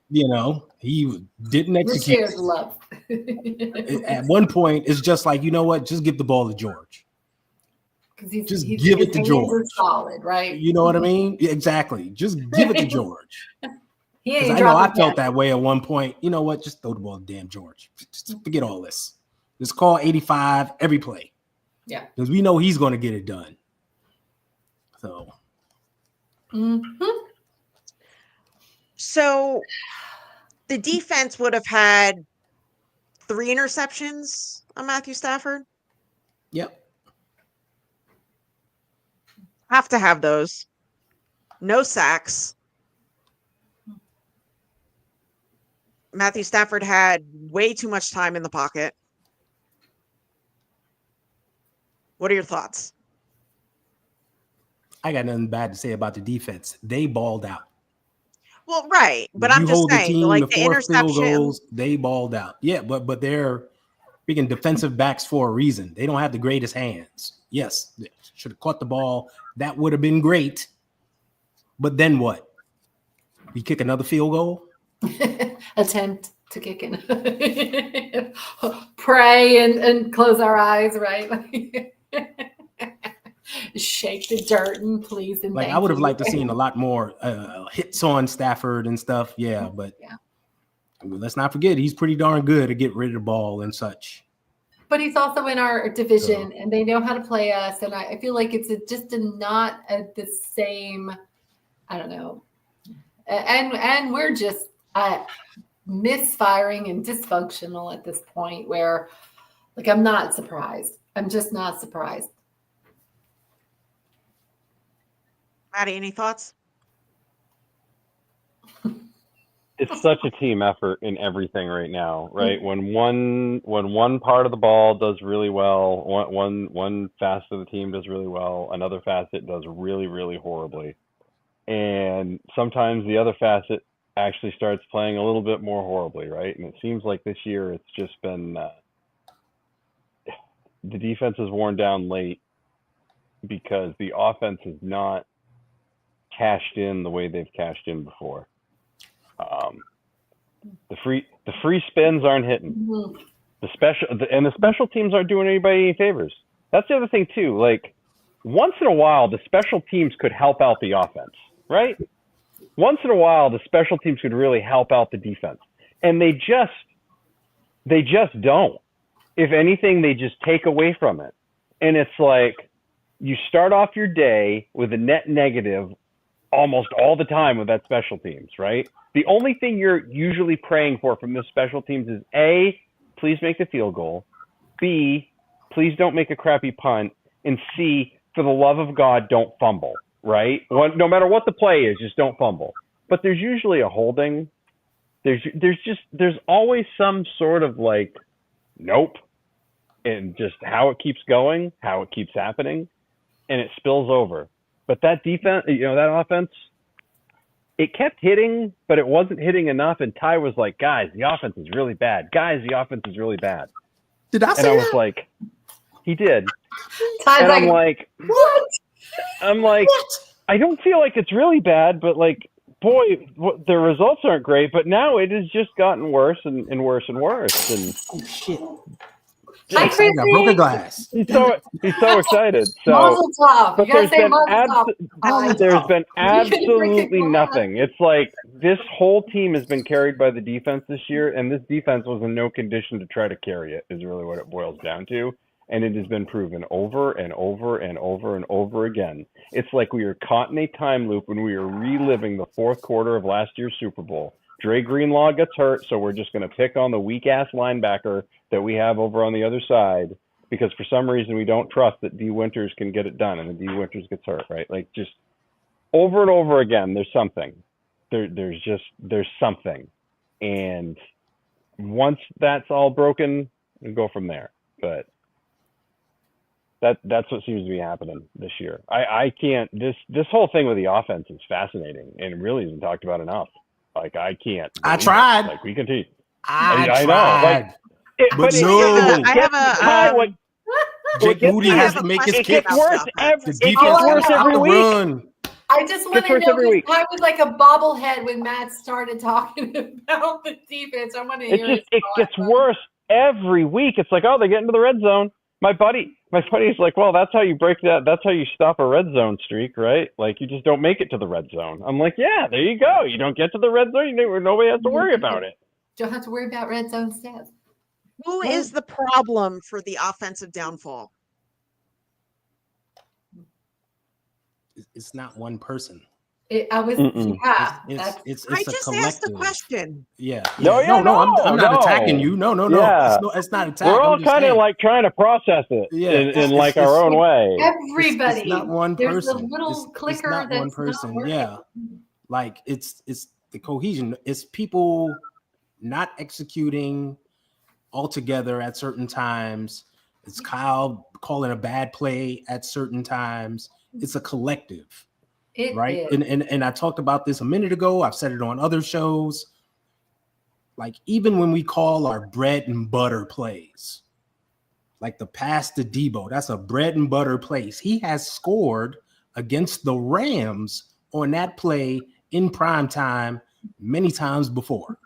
Speaker 4: he didn't execute.
Speaker 1: Shared love.
Speaker 4: At one point, it's just like, you know what? Just give the ball to George. Just give it to George.
Speaker 1: Solid, right?
Speaker 4: You know what I mean? Exactly. Just give it to George.
Speaker 1: I
Speaker 4: know I felt that way at one point. You know what? Just throw the ball to damn George. Just forget all this. Just call 85 every play.
Speaker 1: Yeah.
Speaker 4: Because we know he's going to get it done. So.
Speaker 1: Mm-hmm.
Speaker 2: So the defense would have had 3 interceptions on Matthew Stafford.
Speaker 4: Yep.
Speaker 2: Have to have those. No sacks. Matthew Stafford had way too much time in the pocket. What are your thoughts?
Speaker 4: I got nothing bad to say about the defense. They balled out.
Speaker 2: Well, right, but I'm just saying, like the interception, goals,
Speaker 4: they balled out. Yeah, but they're freaking defensive backs for a reason. They don't have the greatest hands. Yes, they should have caught the ball. That would have been great. But then what? We kick another field goal?
Speaker 1: Attempt to kick in. Pray and close our eyes, right? Shake the dirt and please and
Speaker 4: I would have liked to seen a lot more hits on Stafford and stuff. Yeah, but let's not forget he's pretty darn good at getting rid of the ball and such.
Speaker 1: But he's also in our division, and they know how to play us. And I feel like it's not at the same. I don't know, and we're just misfiring and dysfunctional at this point. Where, like, I'm not surprised. I'm just not surprised.
Speaker 2: Maddie, any thoughts?
Speaker 3: it's such a team effort in everything right now, right? When one part of the ball does really well, one facet of the team does really well, another facet does really, really horribly. And sometimes the other facet actually starts playing a little bit more horribly, right? And it seems like this year it's just been the defense is worn down late because the offense is not cashed in the way they've cashed in before. The free spins aren't hitting.
Speaker 1: Mhm.
Speaker 3: The special teams aren't doing anybody any favors. That's the other thing too. Like once in a while, the special teams could help out the offense, right? Once in a while, the special teams could really help out the defense, and they just don't. If anything, they just take away from it, and it's like you start off your day with a net negative almost all the time with that special teams, right? The only thing you're usually praying for from this special teams is A, please make the field goal, B, please don't make a crappy punt, and C, for the love of God, don't fumble, right? No matter what the play is, just don't fumble. But there's usually a holding. There's always some sort of like, nope, and just how it keeps going, how it keeps happening, and it spills over. But that defense, that offense, it kept hitting, but it wasn't hitting enough. And Ty was like, guys, the offense is really bad. Guys, the offense is really bad.
Speaker 4: Did I say
Speaker 3: And I
Speaker 4: that?
Speaker 3: was like, he did.
Speaker 1: Ty's
Speaker 3: And
Speaker 1: like,
Speaker 3: I'm like,
Speaker 1: what?
Speaker 3: I don't feel like it's really bad, but like, boy, the results aren't great. But now it has just gotten worse and worse and worse. And
Speaker 4: Oh shit!
Speaker 1: Hi,
Speaker 4: I got broken
Speaker 1: Chrissy.
Speaker 4: glass.
Speaker 3: he's so excited. So,
Speaker 1: Mazel tov.
Speaker 3: but
Speaker 1: You gotta
Speaker 3: there's
Speaker 1: say
Speaker 3: been
Speaker 1: mazel tov.
Speaker 3: there's been
Speaker 1: You can
Speaker 3: absolutely
Speaker 1: freaking laugh.
Speaker 3: nothing. It's like this whole team has been carried by the defense this year, and this defense was in no condition to try to carry it, is really what it boils down to. And it has been proven over and over and over and over again. It's like we were caught in a time loop when we were reliving the fourth quarter of last year's Super Bowl. Dre Greenlaw gets hurt, so we're just going to pick on the weak-ass linebacker that we have over on the other side because for some reason we don't trust that D. Winters can get it done, and then D. Winters gets hurt, right? Like just over and over again, there's something. There's something. And once that's all broken, we go from there. But that's what seems to be happening this year. I can't. This whole thing with the offense is fascinating and really isn't talked about enough. Like I can't.
Speaker 4: I tried.
Speaker 3: Like we continue.
Speaker 4: I
Speaker 3: I know,
Speaker 4: tried.
Speaker 3: But
Speaker 4: no.
Speaker 2: I have a
Speaker 4: Jake Moody
Speaker 2: I
Speaker 4: has
Speaker 2: have
Speaker 4: to
Speaker 2: a
Speaker 4: make his
Speaker 2: question
Speaker 4: kicks.
Speaker 2: about
Speaker 3: worse
Speaker 2: the
Speaker 3: every-
Speaker 2: offense.
Speaker 4: The
Speaker 3: it
Speaker 4: defense
Speaker 3: gets
Speaker 4: got
Speaker 3: worse
Speaker 4: to
Speaker 3: every
Speaker 4: stop the
Speaker 3: week.
Speaker 4: run.
Speaker 1: I just want
Speaker 3: Gets
Speaker 1: to
Speaker 3: worse
Speaker 1: know
Speaker 3: every week.
Speaker 1: I was like a bobblehead when Matt started talking about the defense. I want to hear
Speaker 3: It gets worse every week. It's like, oh, they get into the red zone. My buddy's like, well, that's how you break that. That's how you stop a red zone streak, right? Like you just don't make it to the red zone. I'm like, yeah, there you go. You don't get to the red zone. Nobody has to worry about it.
Speaker 1: Don't have to worry about red zone stats.
Speaker 2: Who is the problem for the offensive downfall?
Speaker 4: It's not one person.
Speaker 1: I was,
Speaker 3: Mm-mm.
Speaker 1: yeah.
Speaker 4: It's
Speaker 2: I
Speaker 4: a
Speaker 2: just
Speaker 4: collective.
Speaker 2: asked a question.
Speaker 4: Yeah.
Speaker 3: No,
Speaker 4: yeah.
Speaker 3: no,
Speaker 4: I'm not
Speaker 3: no.
Speaker 4: attacking you. No.
Speaker 3: Yeah.
Speaker 4: It's not attack.
Speaker 3: We're all
Speaker 4: I'm just
Speaker 3: kind of
Speaker 4: saying.
Speaker 3: like trying to process it
Speaker 4: Yeah,
Speaker 3: in like our own way.
Speaker 1: Everybody.
Speaker 4: It's not one
Speaker 1: There's
Speaker 4: person.
Speaker 1: a little
Speaker 4: It's
Speaker 1: clicker
Speaker 4: not
Speaker 1: that's
Speaker 4: one person.
Speaker 1: not working.
Speaker 4: Yeah. Like it's the cohesion. It's people not executing altogether at certain times. It's Kyle calling a bad play at certain times. It's a collective.
Speaker 1: It
Speaker 4: Right.
Speaker 1: is.
Speaker 4: And I talked about this a minute ago. I've said it on other shows. Like even when we call our bread and butter plays, like the pass to Debo, that's a bread and butter place. He has scored against the Rams on that play in prime time many times before.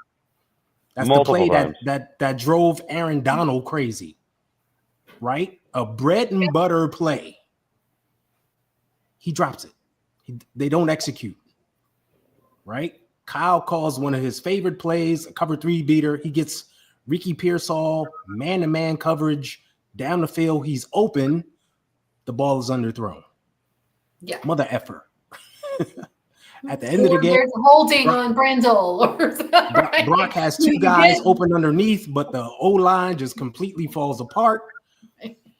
Speaker 4: That's
Speaker 3: Multiple
Speaker 4: the play
Speaker 3: times.
Speaker 4: that drove Aaron Donald crazy. Right? A bread and butter play. He drops it. They don't execute, right? Kyle calls one of his favorite plays, a cover 3 beater. He gets Ricky Pearsall, man-to-man coverage down the field. He's open. The ball is underthrown.
Speaker 1: Yeah.
Speaker 4: Mother effer. At the end of the game,
Speaker 1: There's holding on Brendel. Right?
Speaker 4: Brock has two guys open underneath, but the O-line just completely falls apart.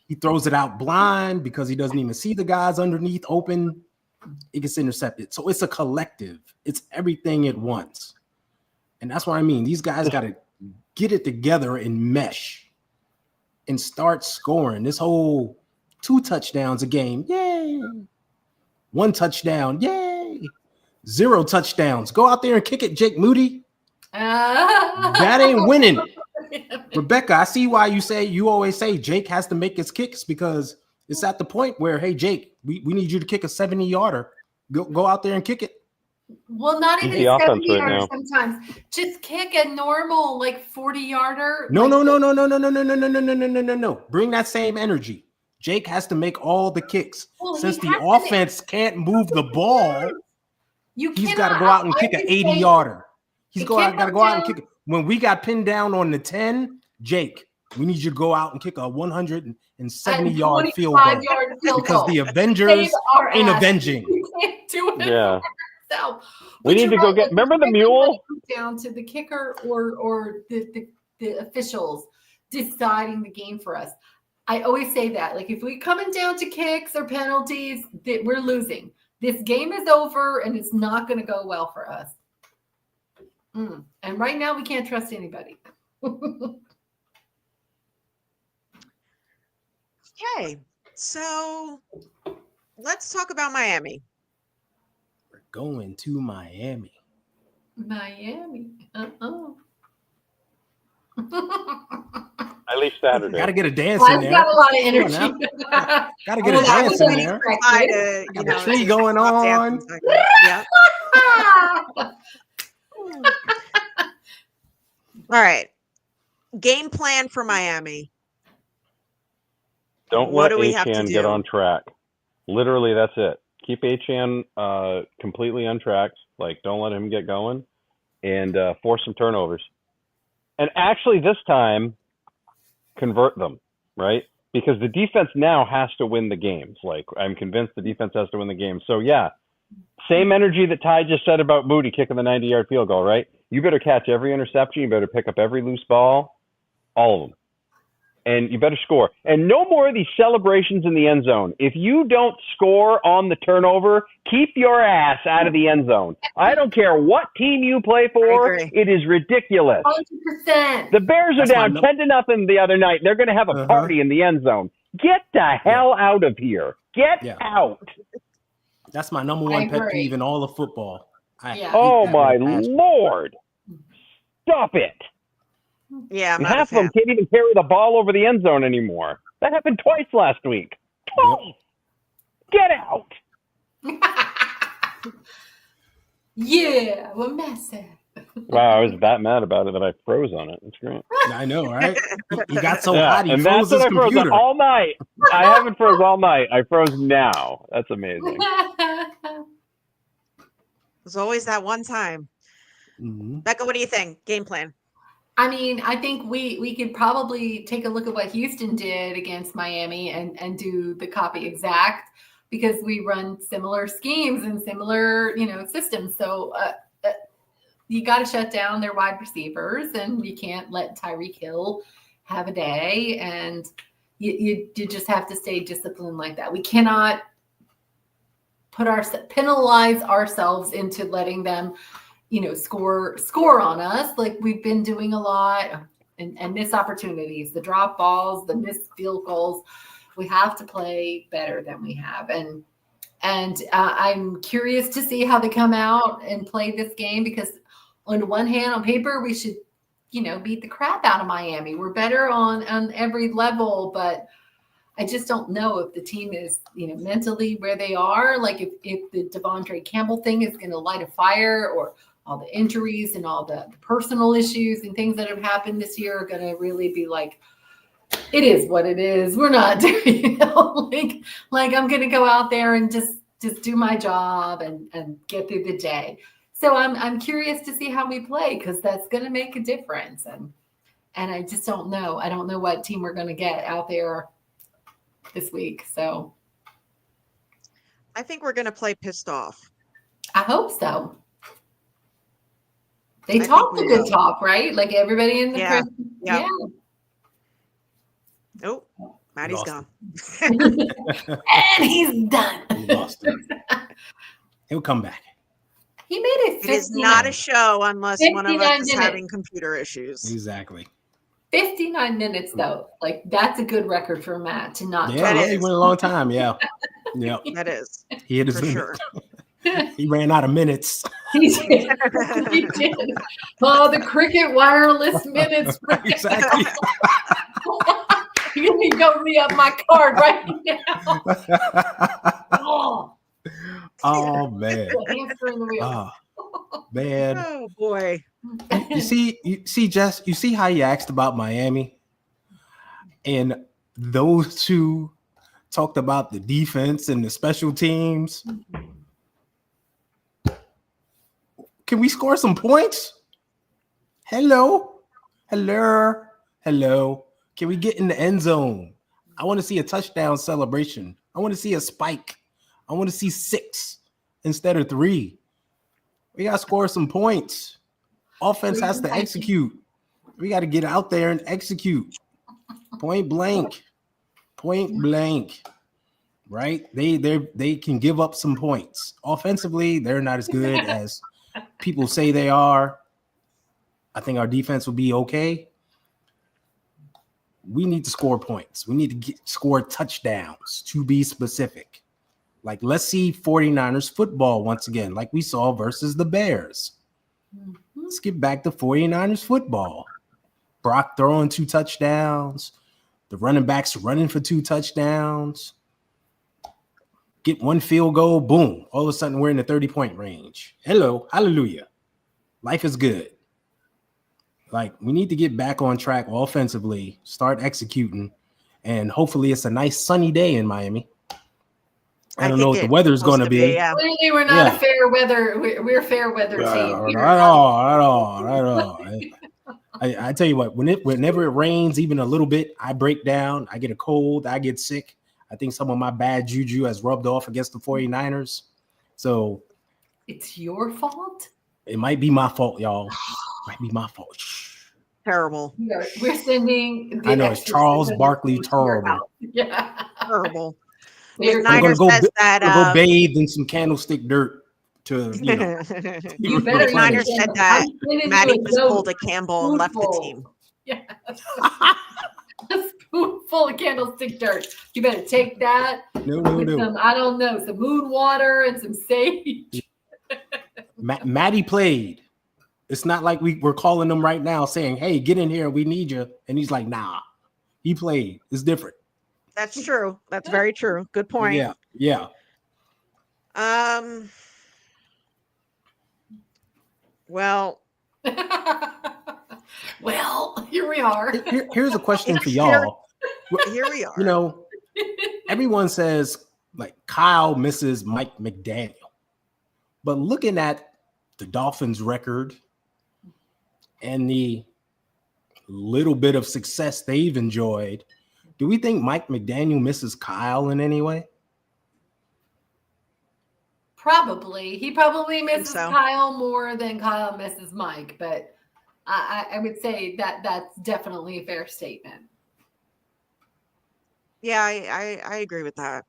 Speaker 4: He throws it out blind because he doesn't even see the guys underneath open. It gets intercepted. So it's a collective. It's everything at once. And that's what I mean. These guys got to get it together and mesh and start scoring. This whole 2 touchdowns a game. Yay. 1 touchdown. Yay. 0 touchdowns. Go out there and kick it, Jake Moody. That ain't winning. Rebecca, I see why you always say Jake has to make his kicks, because it's at the point where, hey, Jake, we need you to kick a 70-yarder. Go out there and kick it.
Speaker 1: Well, not
Speaker 3: He's
Speaker 1: even
Speaker 3: the
Speaker 1: 70
Speaker 3: offense right
Speaker 1: yarder
Speaker 3: now.
Speaker 1: sometimes. Just kick a normal, like, 40-yarder.
Speaker 4: No.
Speaker 1: Like,
Speaker 4: Bring that same energy. Jake has to make all the kicks.
Speaker 1: Well, he
Speaker 4: Since the
Speaker 1: has to
Speaker 4: offense can't move the ball, he's got to go out and kick an 80-yarder. He's got to go out and kick it. When we got pinned down on the 10, Jake, we need you to go out and kick a 170-yard field goal, because the Avengers ain't avenging.
Speaker 1: We can't do it.
Speaker 3: Yeah.
Speaker 1: So,
Speaker 3: We need to go get. Remember the mule?
Speaker 1: Down to the kicker or the officials deciding the game for us. I always say that. Like, if we coming down to kicks or penalties, that we're losing. This game is over, and it's not going to go well for us. And right now, we can't trust anybody.
Speaker 2: Okay, so let's talk about Miami.
Speaker 4: We're going to Miami.
Speaker 1: Miami.
Speaker 3: At least Saturday.
Speaker 4: Got to get a dance
Speaker 1: Well,
Speaker 4: in
Speaker 1: I've
Speaker 4: there.
Speaker 1: got a lot of energy.
Speaker 4: Got to get a dance in there.
Speaker 2: Try to,
Speaker 4: Got the tree going on.
Speaker 2: Yeah. All right. Game plan for Miami.
Speaker 3: Don't
Speaker 2: What
Speaker 3: let
Speaker 2: do we have to
Speaker 3: Achan
Speaker 2: do?
Speaker 3: get on track. Literally, that's it. Keep Achan completely untracked. Like, don't let him get going, and force some turnovers. And actually, this time, convert them, right? Because the defense now has to win the games. Like, I'm convinced the defense has to win the game. So, yeah, same energy that Ty just said about Moody kicking the 90-yard field goal, right? You better catch every interception. You better pick up every loose ball, all of them. And you better score. And no more of these celebrations in the end zone. If you don't score on the turnover, keep your ass out of the end zone. I don't care what team you play for. It is ridiculous.
Speaker 1: 100%.
Speaker 3: The Bears are down 10-0 the other night. They're going to have a party in the end zone. Get the hell out of here. Get out.
Speaker 4: That's my number one pet peeve in all of football.
Speaker 3: Oh, my Lord. Stop it.
Speaker 2: Yeah, I'm
Speaker 3: half of them can't even carry the ball over the end zone anymore. That happened twice last week. Twice. Get out.
Speaker 1: Yeah, we're messing.
Speaker 3: Wow, I was that mad about it that I froze on it. That's great.
Speaker 4: I know, right? He got so hot, he
Speaker 3: and
Speaker 4: froze
Speaker 3: that's
Speaker 4: his
Speaker 3: what I froze on
Speaker 4: computer.
Speaker 3: all night. I haven't froze all night. I froze now. That's amazing.
Speaker 2: There's always that one time. Becca, what do you think? Game plan?
Speaker 1: I mean, I think we could probably take a look at what Houston did against Miami and do the copy exact, because we run similar schemes and similar, systems. So you got to shut down their wide receivers, and you can't let Tyreek Hill have a day, and you just have to stay disciplined like that. We cannot penalize ourselves into letting them score on us like we've been doing a lot, and miss opportunities, the drop balls, the missed field goals. We have to play better than we have. And I'm curious to see how they come out and play this game, because on one hand, on paper, we should, beat the crap out of Miami. We're better on every level, but I just don't know if the team is, mentally where they are. Like if the Devondre Campbell thing is going to light a fire, or all the injuries and all the personal issues and things that have happened this year are going to really be like, it is what it is. We're not doing, like I'm going to go out there and just do my job and get through the day. So I'm curious to see how we play, because that's going to make a difference. And I just don't know. I don't know what team we're going to get out there this week. So
Speaker 2: I think we're going to play pissed off.
Speaker 1: I hope so. They talked a good talk, right? Like everybody in the press. Yeah.
Speaker 2: Oh, Maddie's gone.
Speaker 1: And he's done.
Speaker 4: He lost him. He'll come back.
Speaker 1: He made it
Speaker 2: It is not a
Speaker 1: 59,
Speaker 2: show unless one of us
Speaker 1: 59
Speaker 2: is
Speaker 1: minutes.
Speaker 2: having computer issues.
Speaker 4: Exactly.
Speaker 1: 59 minutes though. Like that's a good record for Matt to not
Speaker 4: Yeah,
Speaker 2: That
Speaker 1: talk.
Speaker 4: yeah, he
Speaker 2: is.
Speaker 4: went a long time. Yeah. Yeah.
Speaker 2: That is
Speaker 4: He hit his
Speaker 2: for
Speaker 4: limit.
Speaker 2: sure.
Speaker 4: He ran out of minutes.
Speaker 1: He did. He did. Oh, the Cricket wireless minutes.
Speaker 4: Exactly.
Speaker 1: You need to go re-up my card right now. Oh,
Speaker 4: Oh man.
Speaker 1: the hamster in the wheel.
Speaker 4: Oh man.
Speaker 2: Oh boy.
Speaker 4: You see, Jess, you see how you asked about Miami? And those two talked about the defense and the special teams. Can we score some points? Hello. Can we get in the end zone? I want to see a touchdown celebration. I want to see a spike. I want to see 6 instead of 3. We got to score some points. Offense has to execute. We got to get out there and execute. Point blank. Right? They can give up some points. Offensively, they're not as good as people say they are. I think our defense will be okay. We need to score points. We need to score touchdowns, to be specific. Like, let's see 49ers football once again, like we saw versus the Bears. Let's get back to 49ers football. Brock throwing 2 touchdowns. The running backs running for 2 touchdowns. Get 1 field goal, boom. All of a sudden, we're in the 30-point range. Hello, hallelujah. Life is good. Like, we need to get back on track offensively, start executing, and hopefully it's a nice sunny day in Miami. I don't know what the weather's going to be.
Speaker 2: Yeah.
Speaker 1: Clearly, we're not a fair weather. We're a fair weather team.
Speaker 4: Not at all. I tell you what, whenever it rains even a little bit, I break down. I get a cold. I get sick. I think some of my bad juju has rubbed off against the 49ers. So
Speaker 1: it's your fault?
Speaker 4: It might be my fault, y'all. Might be my fault.
Speaker 2: Terrible.
Speaker 1: We're sending.
Speaker 4: I know it's Charles Barkley terrible.
Speaker 1: Yeah.
Speaker 2: Terrible.
Speaker 4: I'm gonna go bathe in some candlestick dirt to
Speaker 1: You better.
Speaker 2: Niners said that Maddie just pulled a Campbell and left the team.
Speaker 1: Yeah. A spoonful of candlestick dirt. You better take that.
Speaker 4: No.
Speaker 1: Some, I don't know, some moon water and some sage.
Speaker 4: Maddie played. It's not like we're calling him right now saying, "Hey, get in here, we need you." And he's like, "Nah." He played. It's different.
Speaker 2: That's true. That's very true. Good point.
Speaker 4: Yeah.
Speaker 2: Well.
Speaker 1: Well, here we are.
Speaker 4: Here's a question for y'all.
Speaker 2: Here we are.
Speaker 4: You know, everyone says like Kyle misses Mike McDaniel, but looking at the Dolphins' record and the little bit of success they've enjoyed, do we think Mike McDaniel misses Kyle in any way?
Speaker 1: Probably. He probably misses Kyle more than Kyle misses Mike, but I would say that that's definitely a fair statement.
Speaker 2: Yeah, I agree with that.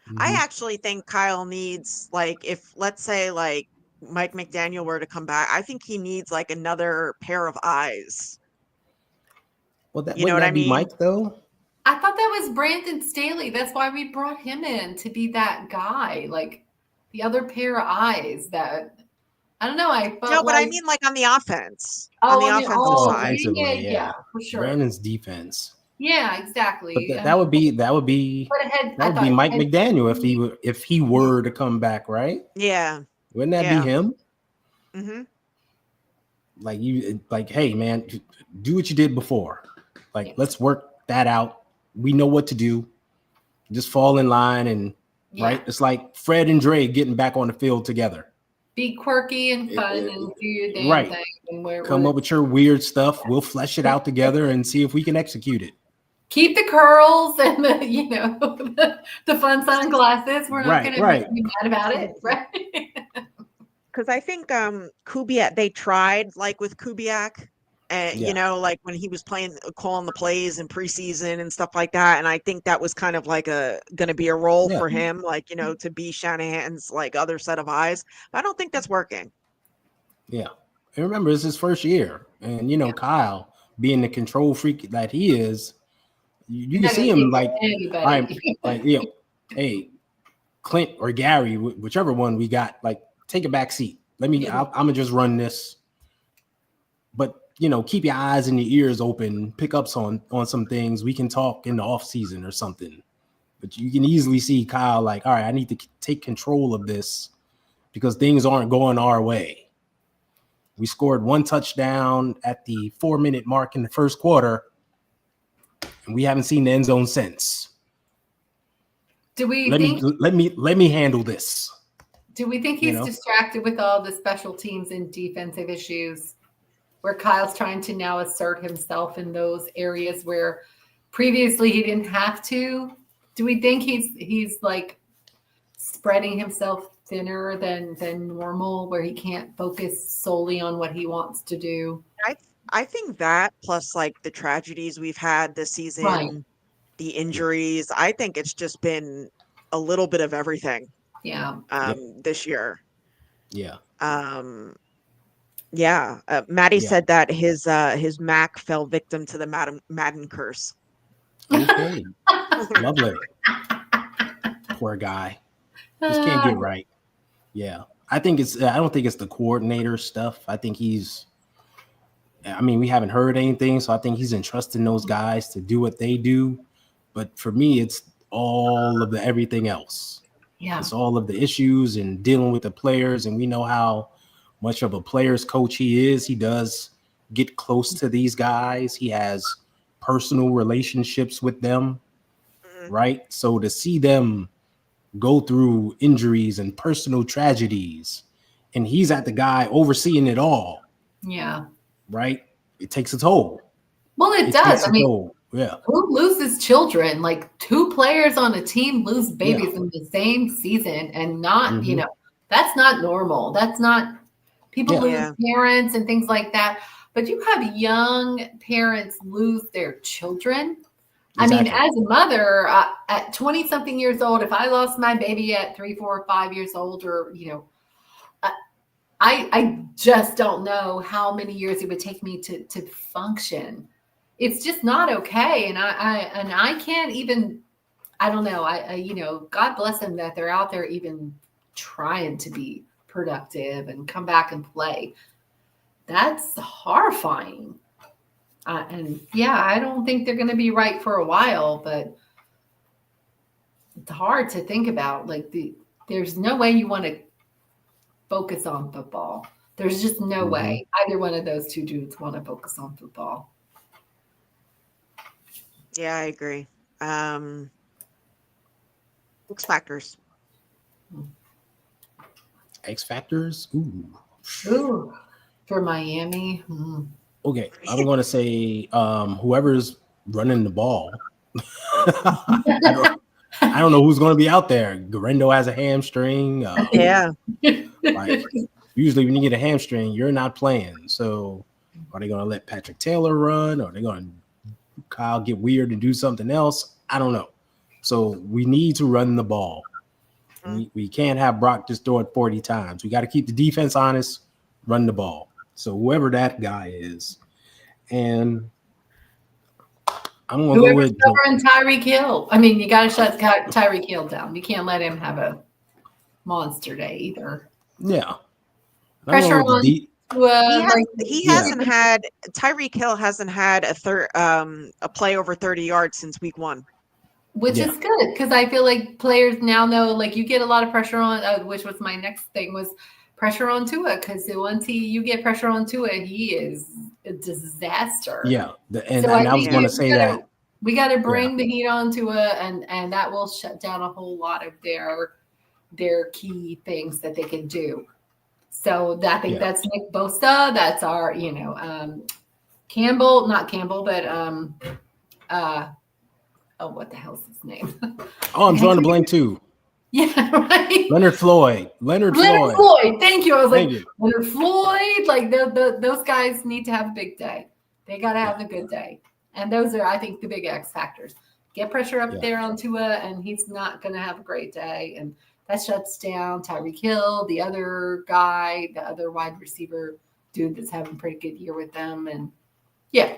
Speaker 2: Mm-hmm. I actually think Kyle needs, like, if let's say like Mike McDaniel were to come back, I think he needs like another pair of eyes.
Speaker 4: Well, you know what I mean? Mike, though?
Speaker 1: I thought that was Brandon Staley. That's why we brought him in, to be that guy, like the other pair of eyes that. I don't know.
Speaker 2: But I mean, like on the offense, on the offensive side.
Speaker 1: Yeah, for sure.
Speaker 4: Brandon's defense.
Speaker 1: Yeah, exactly.
Speaker 4: But that would be Mike McDaniel if he were to come back, right?
Speaker 2: Yeah.
Speaker 4: Wouldn't that be him?
Speaker 2: Mm-hmm.
Speaker 4: Like, hey man, do what you did before. Like, let's work that out. We know what to do. Just fall in line and right. It's like Fred and Dre getting back on the field together.
Speaker 1: Be quirky and fun and do your damn thing. And
Speaker 4: come up with your weird stuff. We'll flesh it out together and see if we can execute it.
Speaker 1: Keep the curls and the fun sunglasses. We're not going to be mad about it, right?
Speaker 2: Because I think Kubiak, they tried like with Kubiak, And
Speaker 4: Yeah.
Speaker 2: you know, like when he was calling the plays in preseason and stuff like that. And I think that was kind of like going to be a role
Speaker 4: Yeah.
Speaker 2: for him, like, you know, to be Shanahan's like other set of eyes. But I don't think that's working.
Speaker 4: Yeah. And remember, it's his first year. And, Kyle, being the control freak that he is, you
Speaker 1: You're
Speaker 4: can
Speaker 1: not
Speaker 4: see
Speaker 1: gonna
Speaker 4: him
Speaker 1: take
Speaker 4: like, all right,
Speaker 1: anybody.
Speaker 4: like, hey, Clint or Gary, whichever one we got, like, take a back seat. I'm going to just run this. But, keep your eyes and your ears open, pick up on some things. We can talk in the off season or something. But you can easily see Kyle like, all right, I need to take control of this because things aren't going our way. We scored 1 touchdown at the 4-minute mark in the first quarter, and we haven't seen the end zone since.
Speaker 1: Do we
Speaker 4: Let
Speaker 1: think
Speaker 4: me handle this.
Speaker 1: he's distracted with all the special teams and defensive issues, where Kyle's trying to now assert himself in those areas where previously he didn't have to? Do we think he's like spreading himself thinner than normal, where he can't focus solely on what he wants to do?
Speaker 2: I think that plus like the tragedies we've had this season,
Speaker 1: Right.
Speaker 2: the injuries, I think it's just been a little bit of everything.
Speaker 1: Yeah.
Speaker 2: This year.
Speaker 4: Yeah.
Speaker 2: Yeah. Maddie said that his Mac fell victim to the Madden curse.
Speaker 4: Okay. Lovely. Poor guy. Just can't get right. Yeah. I don't think it's the coordinator stuff. I think we haven't heard anything, so I think he's entrusting those guys to do what they do. But for me, it's all of the everything else.
Speaker 1: Yeah.
Speaker 4: It's all of the issues and dealing with the players. And we know how much of a player's coach he is. He does get close to these guys. He has personal relationships with them, right? So to see them go through injuries and personal tragedies, and he's at the guy overseeing it all.
Speaker 1: Yeah.
Speaker 4: Right? It takes a toll.
Speaker 1: Well, it does. I mean,
Speaker 4: toll. Yeah.
Speaker 1: Who loses children? Like 2 players on a team lose babies in the same season, and not, that's not normal. That's not, people lose parents and things like that. But you have young parents lose their children. Exactly. I mean, as a mother at 20 something years old, if I lost my baby at 3, 4, 5 years old, or, I just don't know how many years it would take me to function. It's just not okay. And I can't even, I don't know. God bless them that they're out there even trying to be productive and come back and play. That's horrifying. I don't think they're going to be right for a while, but it's hard to think about. Like there's no way you want to focus on football. There's just no way either one of those 2 dudes want to focus on football.
Speaker 2: Yeah, I agree. X Factors.
Speaker 4: X Factors?
Speaker 2: Ooh,
Speaker 1: for Miami.
Speaker 4: Okay, I'm going to say whoever's running the ball. I don't know who's going to be out there. Garendo has a hamstring.
Speaker 2: Yeah.
Speaker 4: Like, usually when you get a hamstring, you're not playing. So are they going to let Patrick Taylor run? Or are they going to Kyle get weird and do something else? I don't know. So we need to run the ball. We can't have Brock just throw it 40 times. We got to keep the defense honest, run the ball. So whoever that guy is. And I'm going to go with
Speaker 1: Tyreek Hill. I mean, you got to shut Tyreek Hill down. You can't let him have a monster day either.
Speaker 4: Yeah.
Speaker 1: Pressure on.
Speaker 2: Tyreek Hill hasn't had a play over 30 yards since week 1.
Speaker 1: Which is good, because I feel like players now know, like, you get a lot of pressure on, which was my next thing, was pressure on Tua, because once you get pressure on Tua, he is a disaster.
Speaker 4: Yeah, and I was going to say that.
Speaker 1: We got to bring the heat on Tua, and that will shut down a whole lot of their key things that they can do. So I think that's Nick Bosa. That's our, Campbell, not Campbell, but what the hell's his name?
Speaker 4: I'm drawing a blank too.
Speaker 1: Yeah, right.
Speaker 4: Leonard Floyd.
Speaker 1: Thank you. I was Leonard Floyd. Like those guys need to have a big day. They got to have a good day. And those are, I think, the big X factors. Get pressure up there on Tua, and he's not going to have a great day. And that shuts down Tyreek Hill, the other guy, the other wide receiver dude that's having a pretty good year with them. And yeah.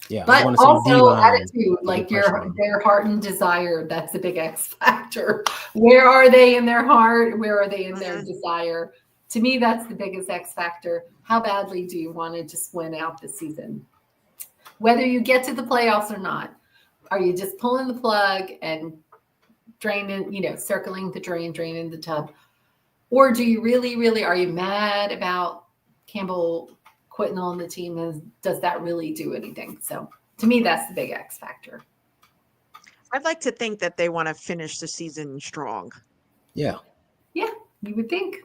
Speaker 4: Yeah,
Speaker 1: but
Speaker 4: I want to
Speaker 1: also
Speaker 4: see
Speaker 1: attitude, like their heart and desire. That's the big X factor. Where are they in their heart? Where are they in their desire? To me, that's the biggest X factor. How badly do you want to just win out this season? Whether you get to the playoffs or not, are you just pulling the plug and draining, circling the drain, draining the tub? Or do you really, are you mad about Campbell quitting on the team? And does that really do anything? So to me, that's the big X factor.
Speaker 2: I'd like to think that they want to finish the season strong.
Speaker 4: Yeah.
Speaker 1: Yeah, you would think.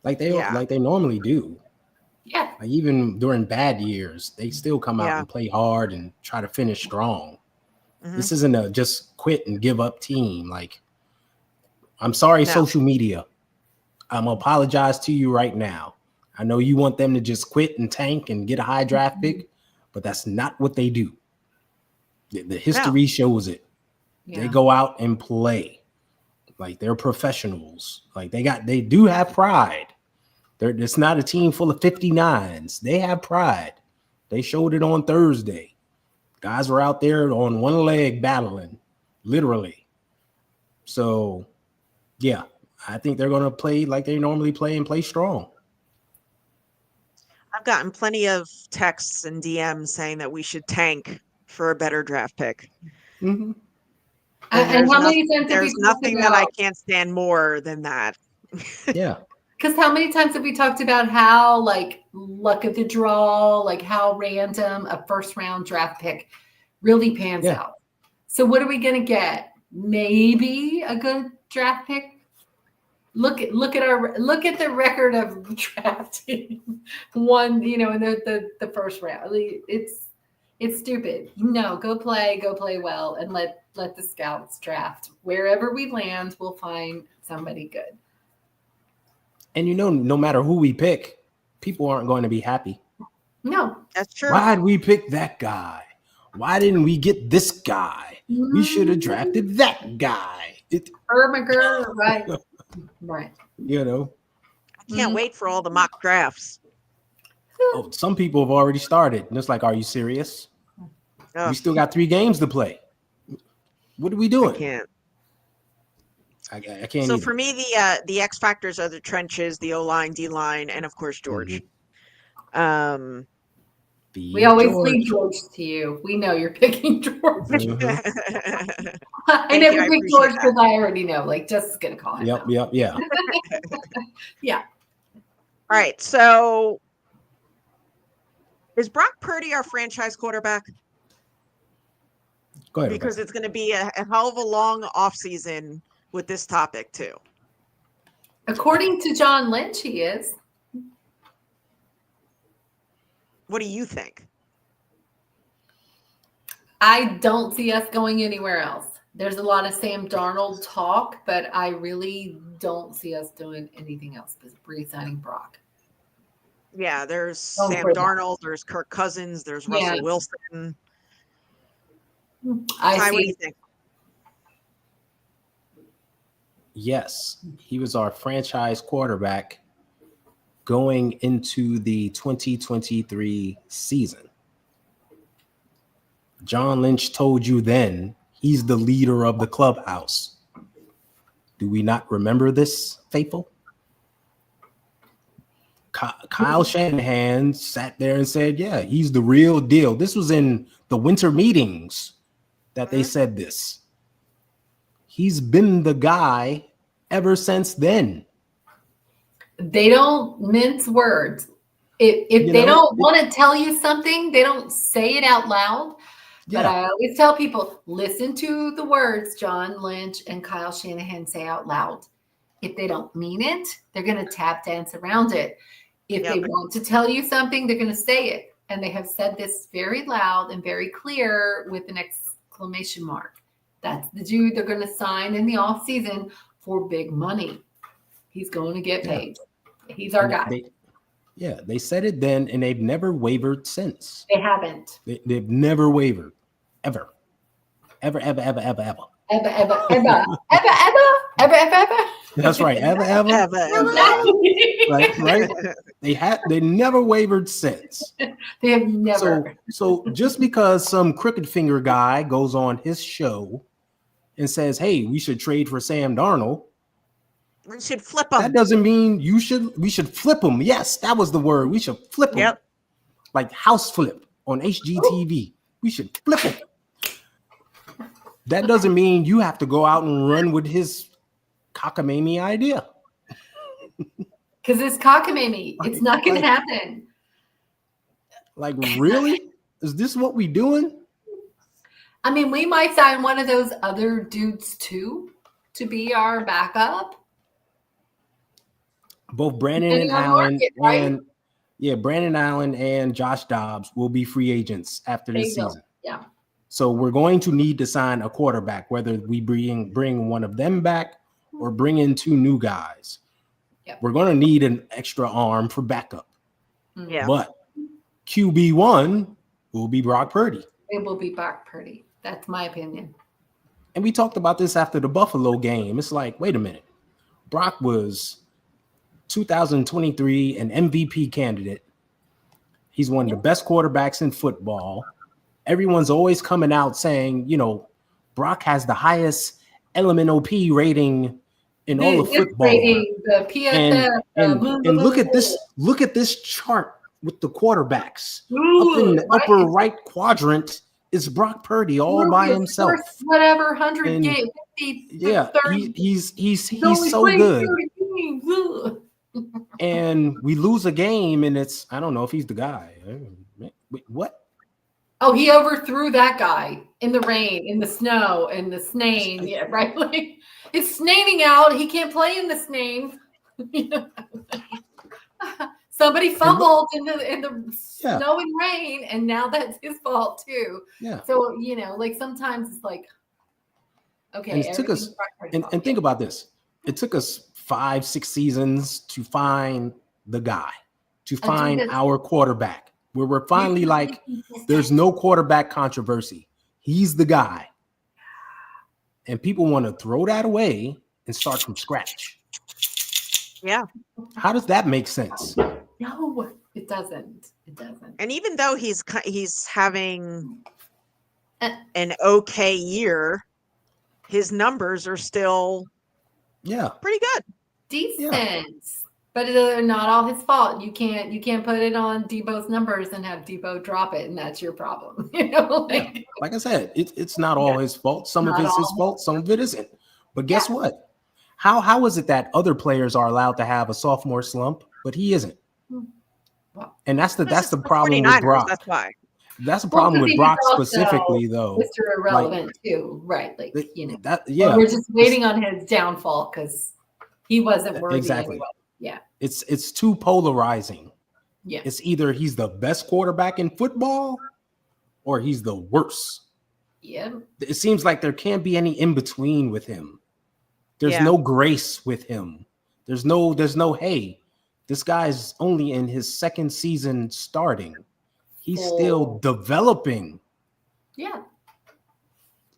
Speaker 4: Like they normally do.
Speaker 1: Yeah.
Speaker 4: Like even during bad years, they still come out and play hard and try to finish strong. Mm-hmm. This isn't a just quit and give up team. Like, I'm sorry, social media. I'm gonna apologize to you right now. I know you want them to just quit and tank and get a high draft pick, but that's not what they do. The history shows it. Yeah. They go out and play. Like, they're professionals. Like, they do have pride. It's not a team full of 59s. They have pride. They showed it on Thursday. Guys were out there on one leg battling, literally. So, yeah, I think they're going to play like they normally play and play strong.
Speaker 2: I've gotten plenty of texts and DMs saying that we should tank for a better draft pick.
Speaker 4: Mm-hmm.
Speaker 1: And how many times
Speaker 2: there's nothing that I can't stand more than that.
Speaker 4: Yeah.
Speaker 1: Because how many times have we talked about how, like, luck of the draw, like how random a first round draft pick really pans out. So what are we going to get? Maybe a good draft pick. Look at the record of drafting one, in the first round. It's stupid. No, go play well, and let the scouts draft. Wherever we land, we'll find somebody good.
Speaker 4: And no matter who we pick, people aren't going to be happy.
Speaker 1: No,
Speaker 2: that's true.
Speaker 4: Why'd we pick that guy? Why didn't we get this guy? We should have drafted that guy.
Speaker 1: Ermiger, right. Right.
Speaker 2: I can't wait for all the mock drafts.
Speaker 4: Oh, some people have already started. And it's like, are you serious? We still got 3 games to play. What are we doing?
Speaker 2: I can't.
Speaker 4: I can't.
Speaker 2: So for me, the X factors are the trenches, the O-line, D-line, and of course George.
Speaker 1: Mm-hmm. We always leave George to you. We know you're picking George.
Speaker 4: Mm-hmm.
Speaker 1: I never pick George because I already know. Like, Jess is gonna call him.
Speaker 4: Yep. Yeah.
Speaker 1: Yeah.
Speaker 2: All right. So, is Brock Purdy our franchise quarterback?
Speaker 4: Go ahead.
Speaker 2: Because it's going to be a hell of a long offseason with this topic too.
Speaker 1: According to John Lynch, he is.
Speaker 2: What do you think?
Speaker 1: I don't see us going anywhere else. There's a lot of Sam Darnold talk, but I really don't see us doing anything else but re-signing Brock.
Speaker 2: Yeah, there's Sam Darnold, there's Kirk Cousins, there's Russell Wilson.
Speaker 1: What
Speaker 2: do you think?
Speaker 4: Yes, he was our franchise quarterback going into the 2023 season. John Lynch told you then he's the leader of the clubhouse. Do we not remember this, faithful? Kyle Shanahan sat there and said, yeah, he's the real deal. This was in the winter meetings that they said this. He's been the guy ever since then.
Speaker 1: They don't mince words. If they don't want to tell you something, they don't say it out loud. Yeah. But I always tell people, listen to the words John Lynch and Kyle Shanahan say out loud. If they don't mean it, they're going to tap dance around it. If they want to tell you something, they're going to say it. And they have said this very loud and very clear with an exclamation mark. That's the dude they're going to sign in the off season for big money. He's going to get paid. He's our guy.
Speaker 4: Yeah, they said it then, and they've never wavered since.
Speaker 1: They haven't.
Speaker 4: They've never wavered, ever, ever, ever, ever, ever, ever.
Speaker 1: Ever, ever, ever, ever, ever, ever, ever, ever.
Speaker 4: That's right, ever, ever,
Speaker 2: Ever, ever.
Speaker 4: right. They never wavered since.
Speaker 1: They have never.
Speaker 4: So just because some crooked finger guy goes on his show and says, "Hey, we should trade for Sam Darnold,"
Speaker 2: We should flip them.
Speaker 4: that doesn't mean we should flip him. Yes, that was the word. We should flip him.
Speaker 2: Yep.
Speaker 4: Like house flip on HGTV. We should flip him. That doesn't mean you have to go out and run with his cockamamie idea.
Speaker 1: Because it's cockamamie. It's not going to happen.
Speaker 4: Like, really? Is this what we doing?
Speaker 1: I mean, we might sign one of those other dudes too to be our backup.
Speaker 4: Both Brandon
Speaker 1: Depending
Speaker 4: and
Speaker 1: on
Speaker 4: Allen
Speaker 1: market, right?
Speaker 4: Brandon Allen and Josh Dobbs will be free agents after this
Speaker 1: They will.
Speaker 4: season.
Speaker 1: Yeah.
Speaker 4: So we're going to need to sign a quarterback, whether we bring one of them back or bring in two new guys.
Speaker 1: Yep.
Speaker 4: We're going to need an extra arm for backup.
Speaker 2: Yeah.
Speaker 4: But QB1 will be Brock Purdy.
Speaker 1: It will be Brock Purdy. That's my opinion.
Speaker 4: And we talked about this after the Buffalo game. It's like, wait a minute. Brock was 2023 an MVP candidate. He's one of the best quarterbacks in football. Everyone's always coming out saying, Brock has the highest LMNOP rating in all of football.
Speaker 1: Rating, the PFF,
Speaker 4: and look at this chart with the quarterbacks. Up in the upper right quadrant is Brock Purdy all by himself.
Speaker 1: Whatever, 100
Speaker 4: And,
Speaker 1: games, 50,
Speaker 4: yeah,
Speaker 1: 30.
Speaker 4: he's so good. And we lose a game, and it's, I don't know if he's the guy. Wait, what?
Speaker 1: Oh, he overthrew that guy in the rain, in the snow, in the snain. Yeah, right. Like it's snaining out. He can't play in the snain. Somebody fumbled in the snow and rain, and now that's his fault too.
Speaker 4: Yeah.
Speaker 1: So like sometimes it's like, okay.
Speaker 4: And it took us, and think about this. It took us 5-6 seasons to find the guy, to find our quarterback, where we're finally like, there's no quarterback controversy. He's the guy. And people want to throw that away and start from scratch.
Speaker 2: Yeah.
Speaker 4: How does that make sense?
Speaker 1: No, it doesn't. It doesn't.
Speaker 2: And even though he's having an okay year, his numbers are still pretty good.
Speaker 1: Decent. Yeah. But they're not all his fault. You can't put it on Debo's numbers and have Debo drop it, and that's your problem.
Speaker 4: Like I said, it's not all his fault. Some of it's his fault, some of it isn't. But guess what? How is it that other players are allowed to have a sophomore slump, but he isn't? Well, and that's the problem with Brock.
Speaker 2: That's why.
Speaker 4: That's the problem with Brock specifically, though.
Speaker 1: Mr. Irrelevant too, right? Like
Speaker 4: that. Yeah,
Speaker 1: we're just waiting on his downfall because he wasn't worthy.
Speaker 4: Exactly.
Speaker 1: Anyway. Yeah.
Speaker 4: It's too polarizing.
Speaker 1: Yeah.
Speaker 4: It's either he's the best quarterback in football or he's the worst.
Speaker 1: Yeah.
Speaker 4: It seems like there can't be any in between with him. There's no grace with him. There's no, hey, this guy's only in his second season starting. He's still developing.
Speaker 1: Yeah.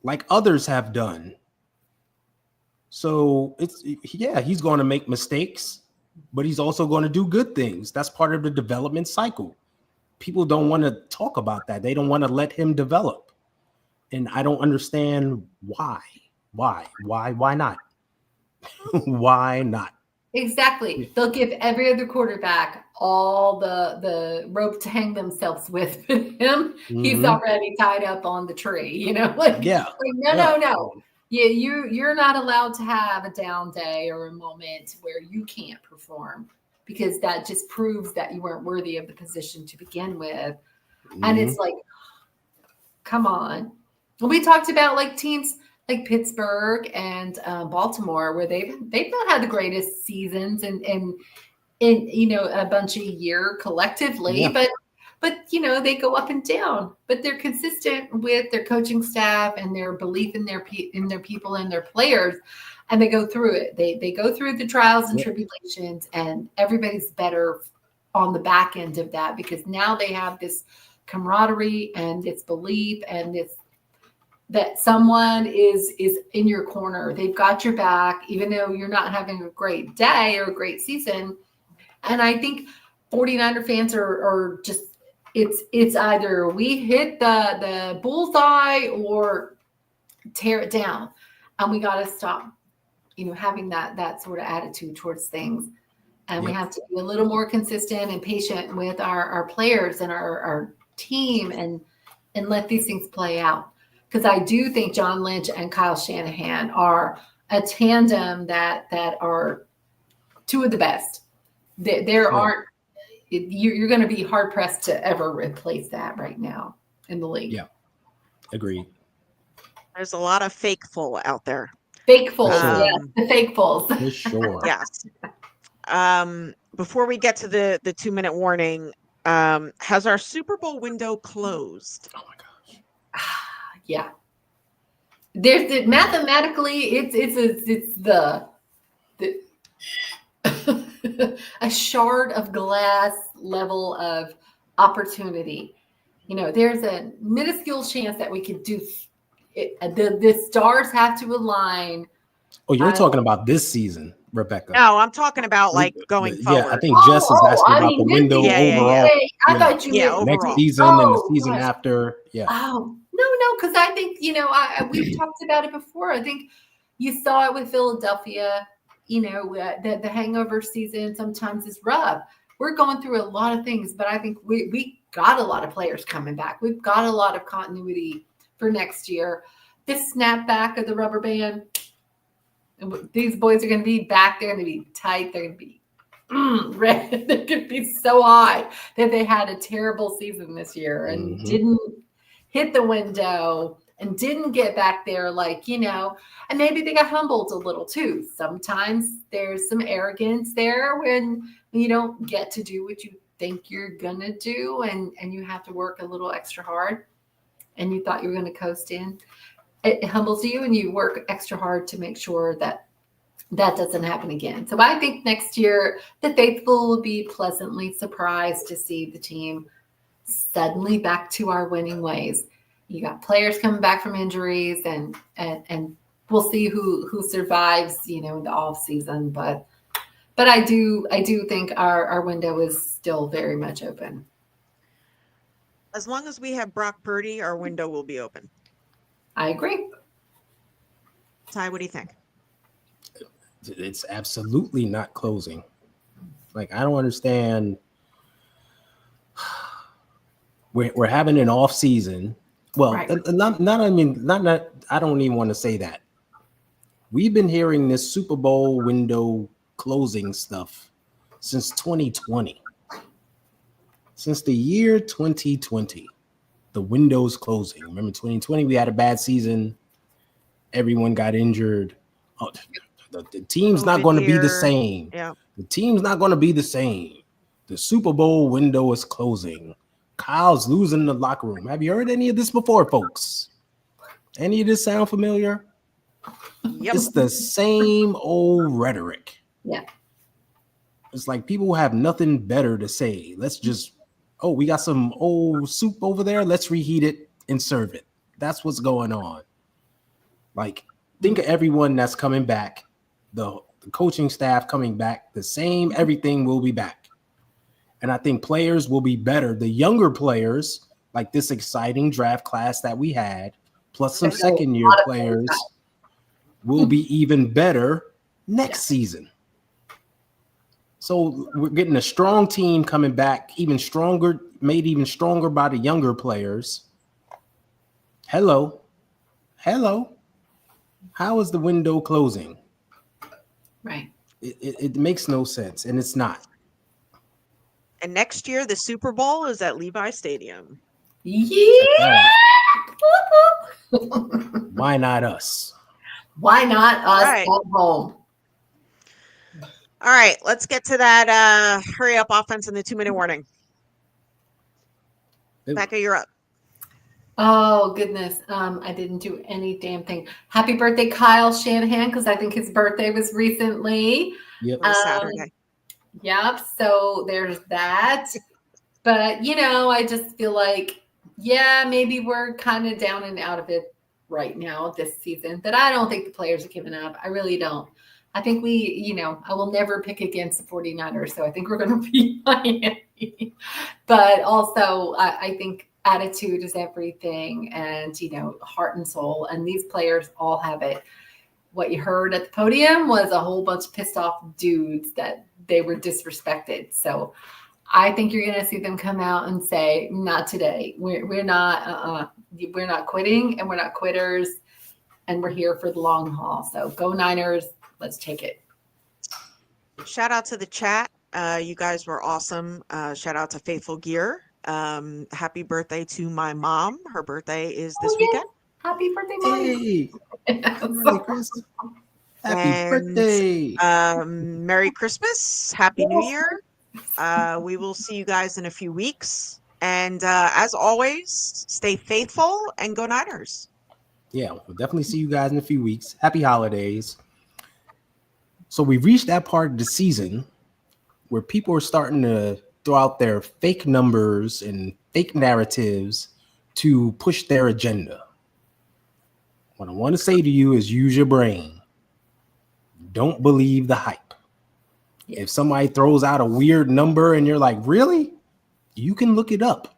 Speaker 4: Like others have done. So he's going to make mistakes, but he's also going to do good things. That's part of the development cycle. People don't want to talk about that. They don't want to let him develop. And I don't understand why. Why not? Why not?
Speaker 1: Exactly. They'll give every other quarterback all the rope to hang themselves with. Him, he's already tied up on the tree, no. Yeah, you're not allowed to have a down day or a moment where you can't perform because that just proves that you weren't worthy of the position to begin with. And it's like, come on. We talked about like teams like Pittsburgh and Baltimore, where they've not had the greatest seasons in a bunch of year collectively, but they go up and down, but they're consistent with their coaching staff and their belief in their people and their players, and they go through it. They go through the trials and tribulations, and everybody's better on the back end of that, because now they have this camaraderie and this belief and this that someone is in your corner. They've got your back, even though you're not having a great day or a great season. And I think 49er fans are just, it's either we hit the bullseye or tear it down. And we got to stop, having that sort of attitude towards things. And we have to be a little more consistent and patient with our players and our team and let these things play out. Because I do think John Lynch and Kyle Shanahan are a tandem that are two of the best. There aren't, you're going to be hard pressed to ever replace that right now in the league.
Speaker 4: Yeah, agreed.
Speaker 2: There's a lot of fakeful out there.
Speaker 1: Fakefuls,
Speaker 4: Sure.
Speaker 1: yeah, the fakefuls.
Speaker 4: For sure.
Speaker 2: Yes. Before we get to the 2-minute warning, has our Super Bowl window closed?
Speaker 4: Oh my gosh.
Speaker 1: Yeah. There's mathematically, it's the a shard of glass level of opportunity. There's a minuscule chance that we could do it. The stars have to align.
Speaker 4: Oh, you're talking about this season, Rebecca.
Speaker 2: No, I'm talking about like going forward.
Speaker 4: Yeah, I think Jess is asking about the window overall.
Speaker 1: I thought you meant
Speaker 4: next
Speaker 2: overall.
Speaker 4: season and the season after. Yeah.
Speaker 1: Oh, no, because I think, we've talked about it before. I think you saw it with Philadelphia. The hangover season sometimes is rough. We're going through a lot of things, but I think we got a lot of players coming back. We've got a lot of continuity for next year. This snapback of the rubber band, these boys are going to be back. They're going to be tight. They're going to be red. They're going to be so high that they had a terrible season this year and didn't hit the window and didn't get back there and maybe they got humbled a little too. Sometimes there's some arrogance there when you don't get to do what you think you're going to do and you have to work a little extra hard and you thought you were going to coast in. It humbles you and you work extra hard to make sure that doesn't happen again. So I think next year the faithful will be pleasantly surprised to see the team suddenly back to our winning ways. You got players coming back from injuries and we'll see who survives, in the off season. But I do think our window is still very much open.
Speaker 2: As long as we have Brock Purdy, our window will be open.
Speaker 1: I agree.
Speaker 2: Ty, what do you think?
Speaker 4: It's absolutely not closing. I don't understand. We're having an off season. Well,
Speaker 1: right.
Speaker 4: not. I don't even want to say that. We've been hearing this Super Bowl window closing stuff since 2020. Since the year 2020, the window's closing. Remember 2020, we had a bad season. Everyone got injured. Oh, the team's not going to be the same.
Speaker 2: Yeah.
Speaker 4: The team's not going to be the same. The Super Bowl window is closing. Kyle's losing the locker room. Have you heard any of this before, folks? Any of this sound familiar?
Speaker 2: Yep.
Speaker 4: It's the same old rhetoric.
Speaker 1: Yeah.
Speaker 4: It's like people have nothing better to say. Let's just, we got some old soup over there. Let's reheat it and serve it. That's what's going on. Think of everyone that's coming back. The coaching staff coming back. The same, everything will be back. And I think players will be better. The younger players, like this exciting draft class that we had, plus some second-year players, will be even better next season. So we're getting a strong team coming back, even stronger, made even stronger by the younger players. Hello. How is the window closing?
Speaker 1: Right.
Speaker 4: It makes no sense, and it's not.
Speaker 2: And next year, the Super Bowl is at Levi Stadium.
Speaker 1: Yeah.
Speaker 4: Why not us?
Speaker 1: Why not us
Speaker 2: Right.
Speaker 1: at home?
Speaker 2: All right, let's get to that hurry up offense and the 2-minute warning. Becca, you're up.
Speaker 1: Oh, goodness. I didn't do any damn thing. Happy birthday, Kyle Shanahan, because I think his birthday was recently.
Speaker 4: Yep.
Speaker 2: On Saturday.
Speaker 1: Yep. So there's that. But, I just feel like, yeah, maybe we're kind of down and out of it right now this season. But I don't think the players are giving up. I really don't. I think I will never pick against the 49ers. So I think we're going to beat Miami. But also, I think attitude is everything and, heart and soul. And these players all have it. What you heard at the podium was a whole bunch of pissed off dudes that they were disrespected. So I think you're going to see them come out and say, not today. We're not quitting, and we're not quitters, and we're here for the long haul. So go Niners. Let's take it.
Speaker 2: Shout out to the chat. You guys were awesome. Shout out to Faithful Gear. Happy birthday to my mom. Her birthday is this weekend.
Speaker 1: Happy birthday, Mommy.
Speaker 4: Hey, Merry Christmas. Happy birthday.
Speaker 2: Merry Christmas. Happy New Year. We will see you guys in a few weeks. And as always, stay faithful and go Niners.
Speaker 4: Yeah, we'll definitely see you guys in a few weeks. Happy holidays. So we've reached that part of the season where people are starting to throw out their fake numbers and fake narratives to push their agenda. What I want to say to you is use your brain. Don't believe the hype. If somebody throws out a weird number and you're like, really? You can look it up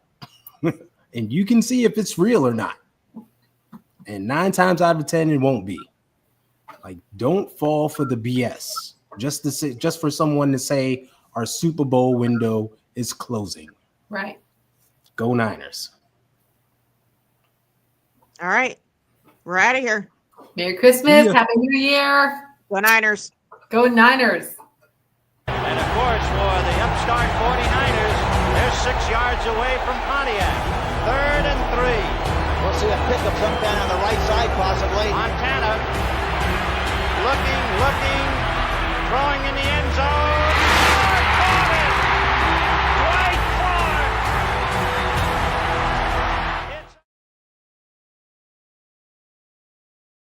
Speaker 4: and you can see if it's real or not. And 9 times out of 10, it won't be. Like, don't fall for the BS just for someone to say our Super Bowl window is closing.
Speaker 1: Right.
Speaker 4: Go Niners.
Speaker 2: All right. We're out of here.
Speaker 1: Merry Christmas.
Speaker 4: Yeah.
Speaker 1: Happy New Year.
Speaker 2: Go Niners.
Speaker 1: Go Niners.
Speaker 5: And of course, for the upstart 49ers, they're 6 yards away from Pontiac. 3rd and 3.
Speaker 6: We'll see a pickup sometime on the right side, possibly.
Speaker 5: Montana looking, throwing in the end zone.